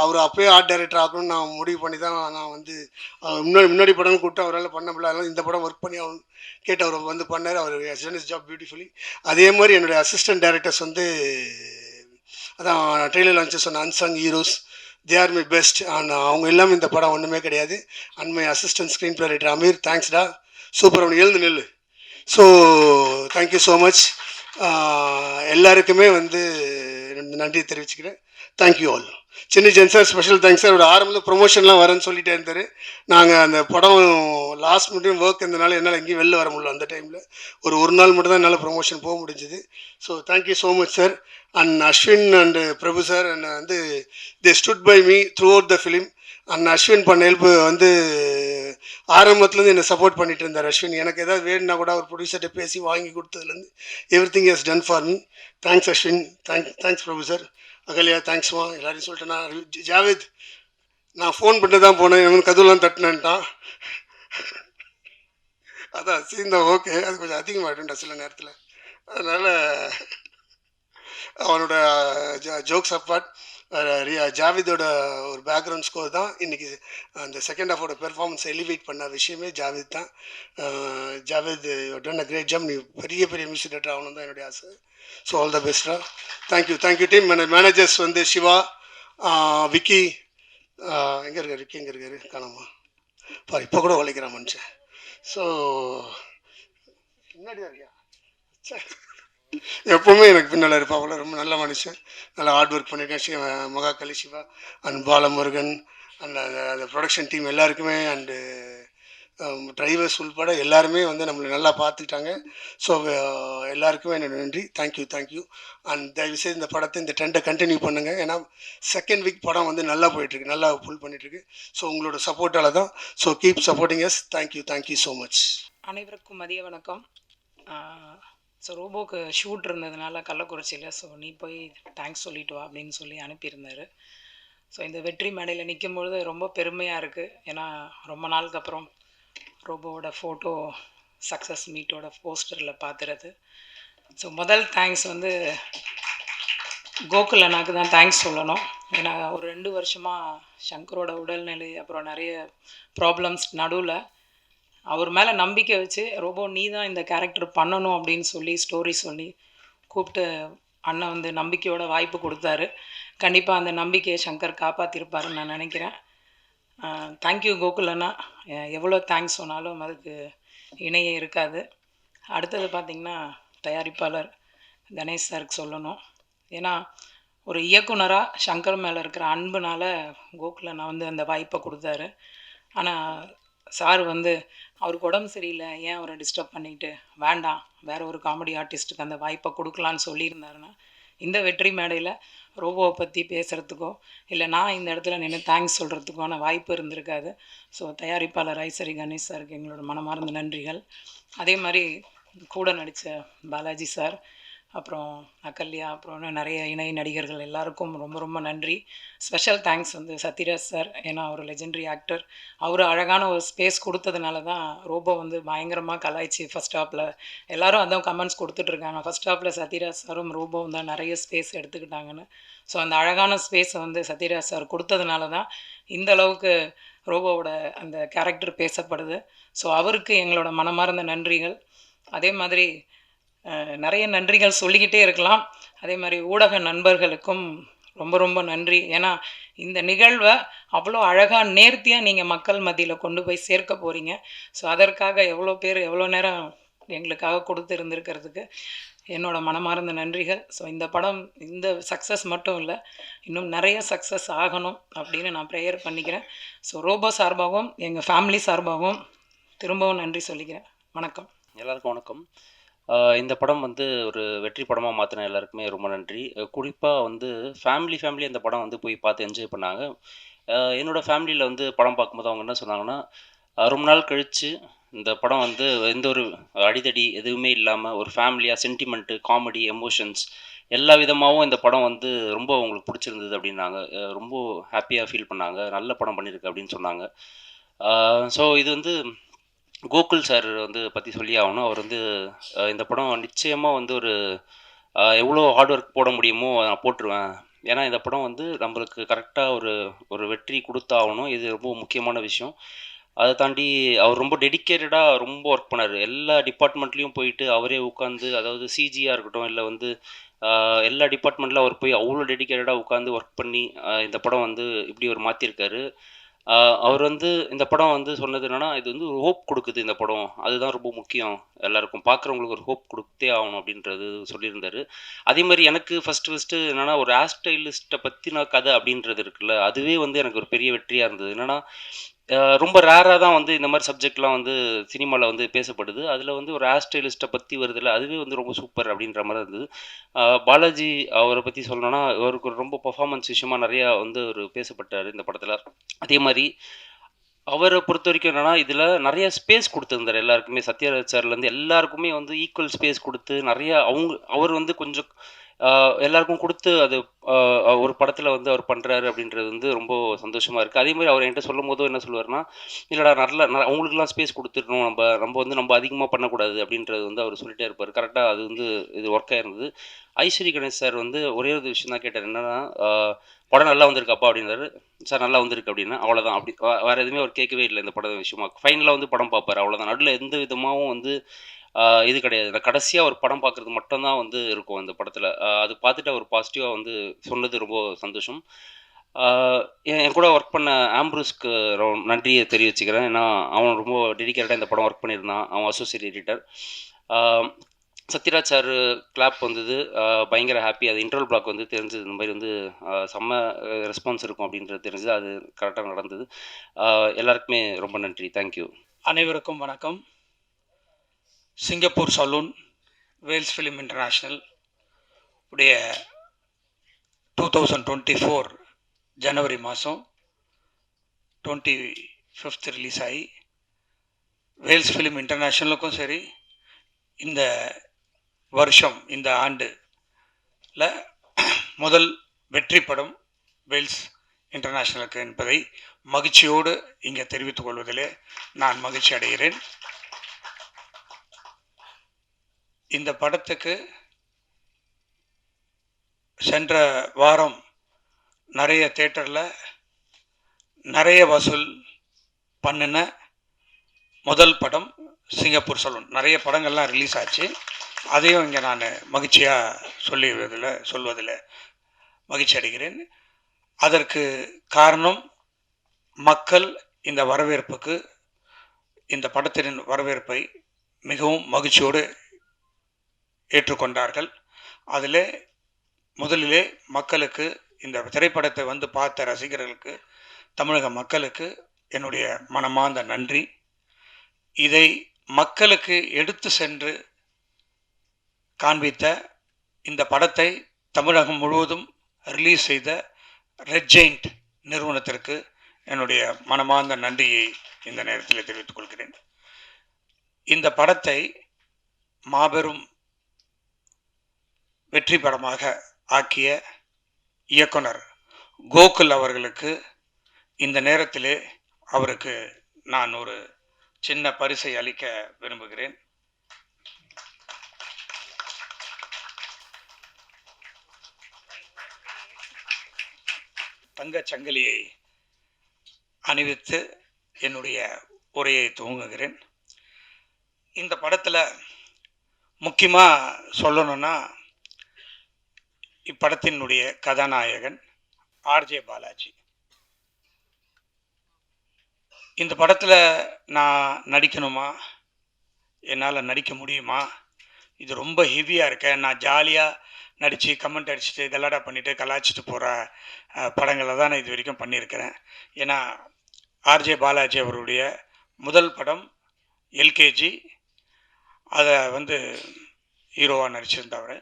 அவர் அப்போயே ஆர்ட் டைரக்டர் ஆகணும்னு நான் முடிவு பண்ணி தான் நான் முன்னாடி படம் கூப்பிட்டு அவரால் பண்ண முடியல. அதனால் இந்த படம் ஒர்க் பண்ணி அவன் கேட்டு அவர் பண்ணார். அவர் has done his job beautifully. அதே மாதிரி என்னுடைய அசிஸ்டன்ட் டைரக்டர்ஸ் அதான் ட்ரெய்லர் லான்ச்சஸ் சொன்ன unsung heroes they are my best. ஆனால் அவங்க இல்லாமல் இந்த படம் ஒன்றுமே கிடையாது. And my assistant screenplay writer Aamir, தேங்க்ஸ்டா, சூப்பர், அவனு எழுந்து நெல். So thank you so much. எல்லாருக்குமே வந்து நன்றி தெரிவிச்சுக்கிறேன். Thank you all. சின்ன ஜென் சார் ஸ்பெஷல் தேங்க்ஸ் சார். ஒரு ஆரம்பத்தில் ப்ரொமோஷன்லாம் வரேன்னு சொல்லிட்டே இருந்தார். நாங்கள் அந்த படம் லாஸ்ட் மினிட் ஒர்க் இருந்தனால என்னால் எங்கேயும் வெளில வர முடியல. அந்த டைமில் ஒரு நாள் மட்டும் தான் என்னால் ப்ரொமோஷன் போக முடிஞ்சுது. So thank you so much sir. And Ashwin and Prabhu sir and வந்து they stood by me throughout the film. And Ashwin பண்ண ஹெல்ப் வந்து ஆரம்பத்துலேருந்து என்னை சப்போர்ட் பண்ணிட்டு இருந்தார் அஸ்வின். எனக்கு ஏதாவது வேணும்னா கூட அவர் ப்ரொடியூசர்கிட்ட பேசி வாங்கி கொடுத்ததுலேருந்து everything has done for me. Thanks Ashwin. Thanks Prabhu sir. Ahalya தேங்க்ஸ்மா. எல்லாரையும் சொல்லிட்டேன். நான் ஜாவேத் நான் ஃபோன் பண்ணிட்டு தான் போனேன். இவன் கதவுலாம் தட்டினேன்ட்டான். அதான் சீன் தான் ஓகே. அது கொஞ்சம் அதிகமாகிட்டும்டா சில நேரத்தில். அதனால் அவனோட ஜோக்ஸ் அப்பார்ட் ஜாவேதோட ஒரு பேக்ரவுண்ட் ஸ்கோர் தான் இன்றைக்கி அந்த செகண்ட் ஹாஃபோட பெர்ஃபார்மன்ஸ் எலிவேட் பண்ண விஷயமே ஜாவேத் தான். ஜாவேத் டன் அ கிரேட் ஜம். நீ பெரிய மியூசிக் டேரக்டர் ஆகணும் தான் என்னுடைய ஆசை. ஸோ ஆல் த பெஸ்டா. Thank you team. மேனேஜர்ஸ் வந்து சிவா, விக்கி, எங்கே இருக்கார் விக்கி? எங்கே இருக்காரு? காணாமா பாரு, இப்போ கூட உழைக்கிறான் மனுஷன். ஸோ முன்னாடி தான் இருக்கியா? எப்போவுமே எனக்கு பின்னால் இருப்பா. அவ்வளோ ரொம்ப நல்ல மனுஷன். நல்லா ஹார்ட் ஒர்க் பண்ணியிருக்கேன். மகாகலி, சிவா அண்ட் பாலமுருகன் அண்ட் அந்த ப்ரொடக்ஷன் டீம் எல்லாருக்குமே அண்டு டிரைவர்ஸ் உள்பட எல்லாருமே வந்து நம்மளை நல்லா பார்த்துக்கிட்டாங்க. ஸோ எல்லாருக்குமே என்னோட நன்றி. தேங்க்யூ. அண்ட் தயவுசெய்து இந்த படத்தை இந்த ட்ரெண்டை கண்டினியூ பண்ணுங்கள். ஏன்னா செகண்ட் வீக் படம் வந்து நல்லா போயிட்டுருக்கு, நல்லா புல் பண்ணிகிட்ருக்கு. ஸோ உங்களோட சப்போர்ட்டால் தான். So keep supporting us. Thank you so much. அனைவருக்கும் மதிய வணக்கம். ஸோ ரோபோக்கு ஷூட் இருந்ததுனால கள்ளக்குறிச்சியில், ஸோ நீ போய் தேங்க்ஸ் சொல்லிட்டு வா அப்படின்னு சொல்லி அனுப்பியிருந்தார். ஸோ இந்த வெற்றி மேடையில் நிற்கும்பொழுது ரொம்ப பெருமையாக இருக்குது. ஏன்னா ரொம்ப நாளுக்கு அப்புறம் ரோபோவோட ஃபோட்டோ சக்ஸஸ் மீட்டோட போஸ்டரில் பார்த்துறது. ஸோ முதல் தேங்க்ஸ் வந்து கோகுல் அண்ணாக்கு தான் தேங்க்ஸ் சொல்லணும். ஏன்னா ஒரு 2 வருஷமாக சங்கரோட உடல்நிலை அப்புறம் நிறைய ப்ராப்ளம்ஸ் நடுவில் அவர் மேலே நம்பிக்கை வச்சு ரோபோ நீ தான் இந்த கேரக்டர் பண்ணணும் அப்படின்னு சொல்லி ஸ்டோரி சொல்லி கூப்பிட்டு அண்ணன் வந்து நம்பிக்கையோட வாய்ப்பு கொடுத்தாரு. கண்டிப்பாக அந்த நம்பிக்கையை சங்கர் காப்பாற்றிருப்பாருன்னு நான் நினைக்கிறேன். தேங்க்யூ கோகுல் அண்ணா. எவ்வளோ தேங்க்ஸ் சொன்னாலும் அதுக்கு இணையே இருக்காது. அடுத்தது பார்த்திங்கன்னா தயாரிப்பாளர் கணேஷ் சாருக்கு சொல்லணும். ஏன்னா ஒரு இயக்குனராக சங்கர் மேலே இருக்கிற அன்புனால கோகுல் அண்ணா வந்து அந்த வாய்ப்பை கொடுத்தாரு. ஆனால் சார் வந்து அவருக்கு உடம்பு சரியில்லை, ஏன் அவரை டிஸ்டர்ப் பண்ணிக்கிட்டு வேண்டாம் வேறு ஒரு காமெடி ஆர்டிஸ்ட்டுக்கு அந்த வாய்ப்பை கொடுக்கலான்னு சொல்லியிருந்தாருன்னா இந்த வெற்றி மேடையில் ரோபோவை பற்றி பேசுகிறதுக்கோ இல்லை நான் இந்த இடத்துல நின்று தேங்க்ஸ் சொல்கிறதுக்கான வாய்ப்பு இருந்திருக்காது. ஸோ தயாரிப்பாளர் ஐசரி கணேஷ் சாருக்கு எங்களோட மனமார்ந்த நன்றிகள். அதே மாதிரி கூட நடித்த பாலாஜி சார், அப்புறம் அகல்யா, அப்புறம் இன்னும் நிறைய இணை நடிகர்கள் எல்லாருக்கும் ரொம்ப ரொம்ப நன்றி. ஸ்பெஷல் தேங்க்ஸ் வந்து சத்யராஜ் சார். ஏன்னா அவர் லெஜெண்டரி ஆக்டர். அவர் அழகான ஒரு ஸ்பேஸ் கொடுத்ததுனால தான் ரோபோ வந்து பயங்கரமாக கலாய்ச்சி ஃபஸ்ட் ஹாஃபில் எல்லோரும் அதான் கமெண்ட்ஸ் கொடுத்துட்ருக்காங்க. ஃபஸ்ட் ஹாஃபில் சத்யராஜ் சாரும் ரோபோவும் தான் நிறைய ஸ்பேஸ் எடுத்துக்கிட்டாங்கன்னு. ஸோ அந்த அழகான ஸ்பேஸை வந்து சத்யராஜ் சார் கொடுத்ததுனால தான் இந்த அளவுக்கு ரோபோவோட அந்த கேரக்டர் பேசப்படுது. ஸோ அவருக்கு எங்களோட மனமார்ந்த நன்றிகள். அதே மாதிரி நிறைய நன்றிகள் சொல்லிக்கிட்டே இருக்கலாம். அதே மாதிரி ஊடக நண்பர்களுக்கும் ரொம்ப ரொம்ப நன்றி. ஏன்னா இந்த நிகழ்வை அவ்வளோ அழகாக நேர்த்தியாக நீங்கள் மக்கள் மத்தியில் கொண்டு போய் சேர்க்க போகிறீங்க. ஸோ அதற்காக எவ்வளோ பேர் எவ்வளோ நேரம் எங்களுக்காக கொடுத்து இருந்திருக்கிறதுக்கு என்னோட மனமார்ந்த நன்றிகள். ஸோ இந்த படம் இந்த சக்ஸஸ் மட்டும் இல்லை, இன்னும் நிறைய சக்ஸஸ் ஆகணும் அப்படின்னு நான் ப்ரேயர் பண்ணிக்கிறேன். ஸோ ரோபோ சார்பாகவும் எங்கள் ஃபேமிலி சார்பாகவும் திரும்பவும் நன்றி சொல்லிக்கிறேன். வணக்கம். எல்லாருக்கும் வணக்கம். இந்த படம் வந்து ஒரு வெற்றி படமாக மாற்றின எல்லாருக்குமே ரொம்ப நன்றி. குறிப்பாக வந்து ஃபேமிலி இந்த படம் வந்து போய் பார்த்து என்ஜாய் பண்ணாங்க. என்னோடய ஃபேமிலியில் வந்து படம் பார்க்கும்போது அவங்க என்ன சொன்னாங்கன்னா, ரொம்ப நாள் கழித்து இந்த படம் வந்து எந்த ஒரு அடிதடி எதுவுமே இல்லாமல் ஒரு ஃபேமிலியாக சென்டிமெண்ட்டு, காமெடி, எமோஷன்ஸ் எல்லா விதமாகவும் இந்த படம் வந்து ரொம்ப அவங்களுக்கு பிடிச்சிருந்தது அப்படின்னாங்க. ரொம்ப ஹாப்பியாக ஃபீல் பண்ணாங்க. நல்ல படம் பண்ணியிருக்கு அப்படின்னு சொன்னாங்க. ஸோ இது வந்து கோகுல் சார் வந்து பற்றி சொல்லி ஆகணும். அவர் வந்து இந்த படம் நிச்சயமாக வந்து ஒரு எவ்வளோ ஹார்ட் ஒர்க் போட முடியுமோ நான் போட்டுருவேன். ஏன்னா இந்த படம் வந்து நம்மளுக்கு கரெக்டாக ஒரு வெற்றி கொடுத்தாகணும். இது ரொம்ப முக்கியமான விஷயம். அதை தாண்டி அவர் ரொம்ப டெடிக்கேட்டடாக ரொம்ப ஒர்க் பண்ணார். எல்லா டிபார்ட்மெண்ட்லேயும் போயிட்டு அவரே உட்காந்து, அதாவது சிஜியாக இருக்கட்டும் இல்லை வந்து எல்லா டிபார்ட்மெண்ட்டில் அவர் போய் அவ்வளோ டெடிக்கேட்டடாக உட்காந்து ஒர்க் பண்ணி இந்த படம் வந்து இப்படி ஒரு மாற்றிருக்காரு. அவர் வந்து இந்த படம் வந்து சொன்னது என்னன்னா, இது வந்து ஒரு ஹோப் கொடுக்குது இந்த படம். அதுதான் ரொம்ப முக்கியம். எல்லாருக்கும் பார்க்குறவங்களுக்கு ஒரு ஹோப் கொடுத்தே ஆகணும் அப்படின்றது சொல்லியிருந்தாரு. அதே மாரி எனக்கு ஃபஸ்ட்டு என்னன்னா, ஒரு ஹேர் ஸ்டைலிஸ்ட்டை பத்தின கதை அப்படின்றது இருக்குல்ல, அதுவே வந்து எனக்கு ஒரு பெரிய வெற்றியா இருந்தது. என்னன்னா, ரொம்ப ரேரா தான் வந்து இந்த மாரி சப்ஜெக்ட்லாம் வந்து சினிமால வந்து பேசப்படுது. அதில வந்து ஒரு ஹேர் ஸ்டைலிஸ்ட்டை பத்தி வருதுல்ல, அதுவே வந்து ரொம்ப சூப்பர் அப்படின்ற மாரி இருந்தது. பாலாஜி அவர பத்தி சொல்லணும்னா, அவருக்கு ஒரு ரொம்ப பெர்ஃபார்மன்ஸ் விஷயமா நெறையா வந்து அவரு பேசப்பட்டாரு இந்த படத்துல. அதே மாரி அவர பொறுத்தவரைக்கும் என்னன்னா, இதுல நெறைய ஸ்பேஸ் குடுத்திருந்தாரு எல்லாருக்குமே. சத்யராஜ் சார்லேருந்து எல்லாருக்குமே வந்து ஈக்குவல் ஸ்பேஸ் குடுத்து, நெறைய அவர் வந்து கொஞ்சம் எல்லாருக்கும் குடுத்து அது ஒரு படத்துல வந்து அவர் பண்றாரு அப்படின்றது வந்து ரொம்ப சந்தோஷமா இருக்கு. அதே மாரி அவர் என்கிட்ட சொல்லும்போதும் என்ன சொல்லுவாருன்னா, "இல்லடா அவங்களுக்கெல்லாம் ஸ்பேஸ் குடுத்துடணும். நம்ம அதிகமா பண்ணக்கூடாது." அப்படின்றது வந்து அவர் சொல்லிட்டே இருப்பாரு. கரெக்ட்டா அது வந்து இது ஒர்க் ஆயிருந்தது. ஐஸ்வரி கணேஷ் சார் வந்து ஒரே ஒரு விஷயம் தான் கேட்டாரு. என்னன்னா, "படம் நல்லா வந்திருக்காப்பா?" அப்படின்னாரு. "சார் நல்லா வந்திருக்கு" அப்படின்னேன். அவ்வளோதான். அப்படி வேற எதுவுமே அவர் கேட்கவே இல்ல இந்த படம் விஷயமா. ஃபைனலா வந்து படம் பார்ப்பாரு அவ்வளோதான். நடுவுல எந்த விதமாவும் வந்து இது கிடையாது. நான் கடைசியா ஒரு படம் பார்க்குறது மட்டும் தான் வந்து இருக்கும் அந்த படத்துல. அது பார்த்துட்டு அவர் பாசிட்டிவா வந்து சொன்னது ரொம்ப சந்தோஷம். ஆ என் கூட ஒர்க் பண்ண ஆம்ப்ரூஸ்க்கு நன்றிய தெரிவிச்சுக்கிறேன். ஏன்னா, அவன் ரொம்ப டெடிகேட்டடா இந்த படம் ஒர்க் பண்ணியிருந்தான். அவன் அசோசியேட் எடிட்டர். ஆ சத்யராஜ் சார் கிளாப் வந்தது. பயங்கர ஹாப்பி. அது இன்டர்வல் பிளாக் வந்து தெரிஞ்சது. இந்த மாரி வந்து செம்ம ரெஸ்பான்ஸ் இருக்கும் அப்படின்றது தெரிஞ்சது. அது கரெக்ட்டா நடந்தது. எல்லாருக்குமே ரொம்ப நன்றி. Thank you. அனைவருக்கும் வணக்கம். Singapore saloon, Vels film international உடைய 2024 ஜனவரி மாதம் 25th ரிலீஸ் ஆகி, வேல்ஸ் ஃபிலிம் இன்டர்நேஷ்னலுக்கும் சரி, இந்த வருஷம் இந்த ஆண்டில் முதல் வெற்றி படம் வேல்ஸ் இன்டர்நேஷ்னலுக்கு என்பதை மகிழ்ச்சியோடு இங்கே தெரிவித்துக் கொள்வதிலே நான் மகிழ்ச்சி அடைகிறேன். இந்த படத்துக்கு சென்ற வாரம் நிறைய தேட்டரில் நிறைய வசூல் பண்ணின முதல் படம் சிங்கப்பூர் சலூன். நிறைய படங்கள்லாம் ரிலீஸ் ஆச்சு. அதையும் இங்கே நான் மகிழ்ச்சியாக சொல்வதில் மகிழ்ச்சி அடைகிறேன். அதற்கு காரணம் மக்கள் இந்த வரவேற்புக்கு, இந்த படத்தின் வரவேற்பை மிகவும் மகிழ்ச்சியோடு ஏற்றுக்கொண்டார்கள். அதில் முதலிலே மக்களுக்கு, இந்த திரைப்படத்தை வந்து பார்த்த ரசிகர்களுக்கு, தமிழக மக்களுக்கு என்னுடைய மனமார்ந்த நன்றி. இதை மக்களுக்கு எடுத்து சென்று காண்பித்த, இந்த படத்தை தமிழகம் முழுவதும் ரிலீஸ் செய்த ரெட் ஜெயிண்ட் நிறுவனத்திற்கு என்னுடைய மனமார்ந்த நன்றியை இந்த நேரத்தில் தெரிவித்துக் கொள்கிறேன். இந்த படத்தை மாபெரும் வெற்றி படமாக ஆக்கிய இயக்குனர் கோகுல் அவர்களுக்கு இந்த நேரத்திலே அவருக்கு நான் ஒரு சின்ன பரிசை அளிக்க விரும்புகிறேன். தங்கச் சங்கிலியை அணிவித்து என்னுடைய உரையை துவங்குகிறேன். இந்த படத்தில் முக்கியமாக சொல்லணும்னா, இப்படத்தினுடைய கதாநாயகன் ஆர்ஜே பாலாஜி. இந்த படத்தில் நான் நடிக்கணுமா, என்னால் நடிக்க முடியுமா, இது ரொம்ப ஹெவியாக இருக்க, நான் ஜாலியாக நடித்து கமெண்ட் அடிச்சுட்டு கலாடா பண்ணிவிட்டு கலாய்ச்சிட்டு போகிற படங்களை தான் நான் இது வரைக்கும் பண்ணியிருக்கிறேன். ஏன்னா ஆர்ஜே பாலாஜி அவருடைய முதல் படம் எல்கேஜி, அதை வந்து ஹீரோவாக நடிச்சிருந்தவர்.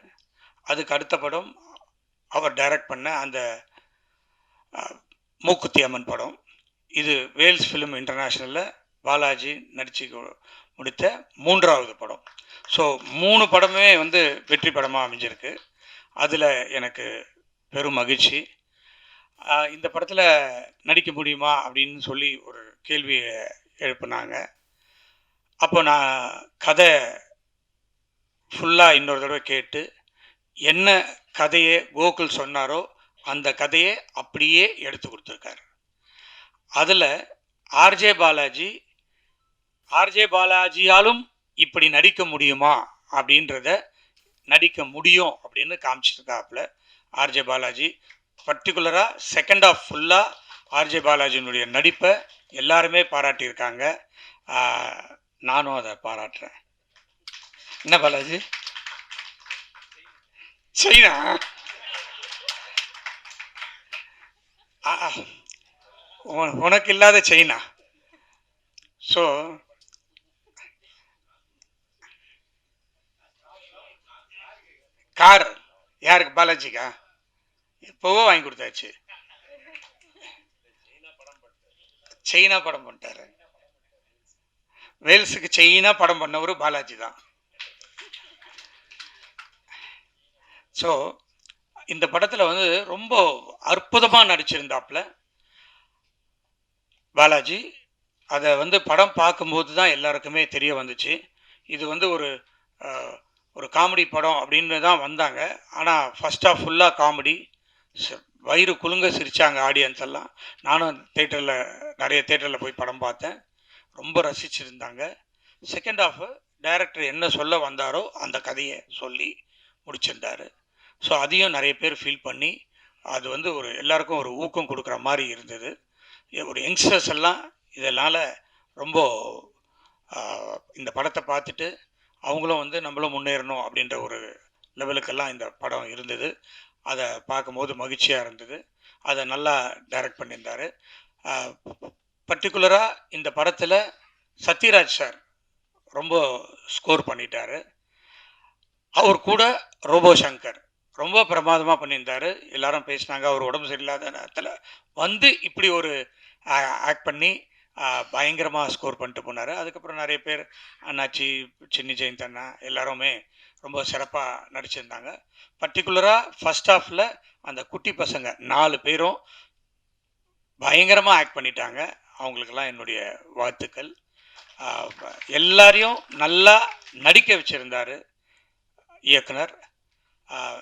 அதுக்கு அடுத்த படம் அவர் டைரக்ட் பண்ண அந்த மூக்குத்தி அம்மன் படம். இது வேல்ஸ் ஃபிலிம் இன்டர்நேஷ்னலில் பாலாஜி நடித்து முடித்த 3வது படம். ஸோ 3 படமே வந்து வெற்றி படமாக அமைஞ்சிருக்கு. அதில் எனக்கு பெரும் மகிழ்ச்சி. இந்த படத்தில் நடிக்க முடியுமா அப்படின்னு சொல்லி ஒரு கேள்வியை எழுப்புனாங்க. அப்போ நான் கதை ஃபுல்லாக இன்னொரு தடவை கேட்டு, என்ன கதையை கோகுல் சொன்னாரோ அந்த கதையை அப்படியே எடுத்து கொடுத்துருக்காரு. அதில் ஆர்ஜே பாலாஜியாலும் இப்படி நடிக்க முடியுமா அப்படின்றத நடிக்க முடியும் அப்படின்னு காமிச்சிருக்காப்புல ஆர்ஜே பாலாஜி. பர்டிகுலராக செகண்ட் ஆஃப் ஃபுல்லாக ஆர்ஜே பாலாஜியினுடைய நடிப்பை எல்லாருமே பாராட்டியிருக்காங்க. நானும் அதை பாராட்டுறேன். என்ன பாலாஜி? சைனா? உனக்கு இல்லாத சைனா. ஸோ கார் யாருக்கு? பாலாஜிக்கா? எப்போவோ வாங்கி கொடுத்தாச்சு. சைனா படம் பண்ணிட்டாரு. வேல்ஸுக்கு சைனா படம் பண்ணவர் பாலாஜி தான். ஸோ இந்த படத்தில் வந்து ரொம்ப அற்புதமாக நடிச்சிருந்தாப்புல பாலாஜி. அதை வந்து படம் பார்க்கும்போது தான் எல்லாருக்குமே தெரிய வந்துச்சு. இது வந்து ஒரு காமெடி படம் அப்படின்னு தான் வந்தாங்க. ஆனால் ஃபஸ்ட் ஆஃப் ஃபுல்லாக காமெடி. வயிறு குலுங்க சிரித்தாங்க ஆடியன்ஸ் எல்லாம். நானும் நிறைய தேட்டரில் போய் படம் பார்த்தேன். ரொம்ப ரசிச்சிருந்தாங்க. செகண்ட் ஆஃப் டைரக்டர் என்ன சொல்ல வந்தாரோ அந்த கதையை சொல்லி முடிச்சிருந்தார். ஸோ அதையும் நிறைய பேர் ஃபீல் பண்ணி அது வந்து எல்லாருக்கும் ஒரு ஊக்கம் கொடுக்குற மாதிரி இருந்தது. ஒரு யங்ஸ்டர்ஸ் எல்லாம் இதனால் ரொம்ப இந்த படத்தை பார்த்துட்டு அவங்களும் வந்து நம்மளும் முன்னேறணும் அப்படின்ற ஒரு லெவலுக்கெல்லாம் இந்த படம் இருந்தது. அதை பார்க்கும்போது மகிழ்ச்சியாக இருந்தது. அதை நல்லா டைரக்ட் பண்ணியிருந்தார். பர்டிகுலராக இந்த படத்தில் சத்யராஜ் சார் ரொம்ப ஸ்கோர் பண்ணிட்டார். அவர் கூட ரோபோ சங்கர் ரொம்ப பிரமாதமாக பண்ணியிருந்தார். எல்லாரும் பேசினாங்க. அவர் உடம்பு சரியில்லாத நேரத்தில் வந்து இப்படி ஒரு ஆக்ட் பண்ணி பயங்கரமாக ஸ்கோர் பண்ணிட்டு போனார். அதுக்கப்புறம் நிறைய பேர் அண்ணாச்சி, சின்னி ஜெயந்த் அண்ணா எல்லாருமே ரொம்ப சிறப்பாக நடிச்சிருந்தாங்க. பர்டிகுலராக ஃபஸ்ட் ஹாஃபில் அந்த குட்டி பசங்க 4 பேரும் பயங்கரமாக ஆக்ட் பண்ணிட்டாங்க. அவங்களுக்கெல்லாம் என்னுடைய வாழ்த்துக்கள். எல்லாரையும் நல்லா நடிக்க வச்சுருந்தார் இயக்குனர்.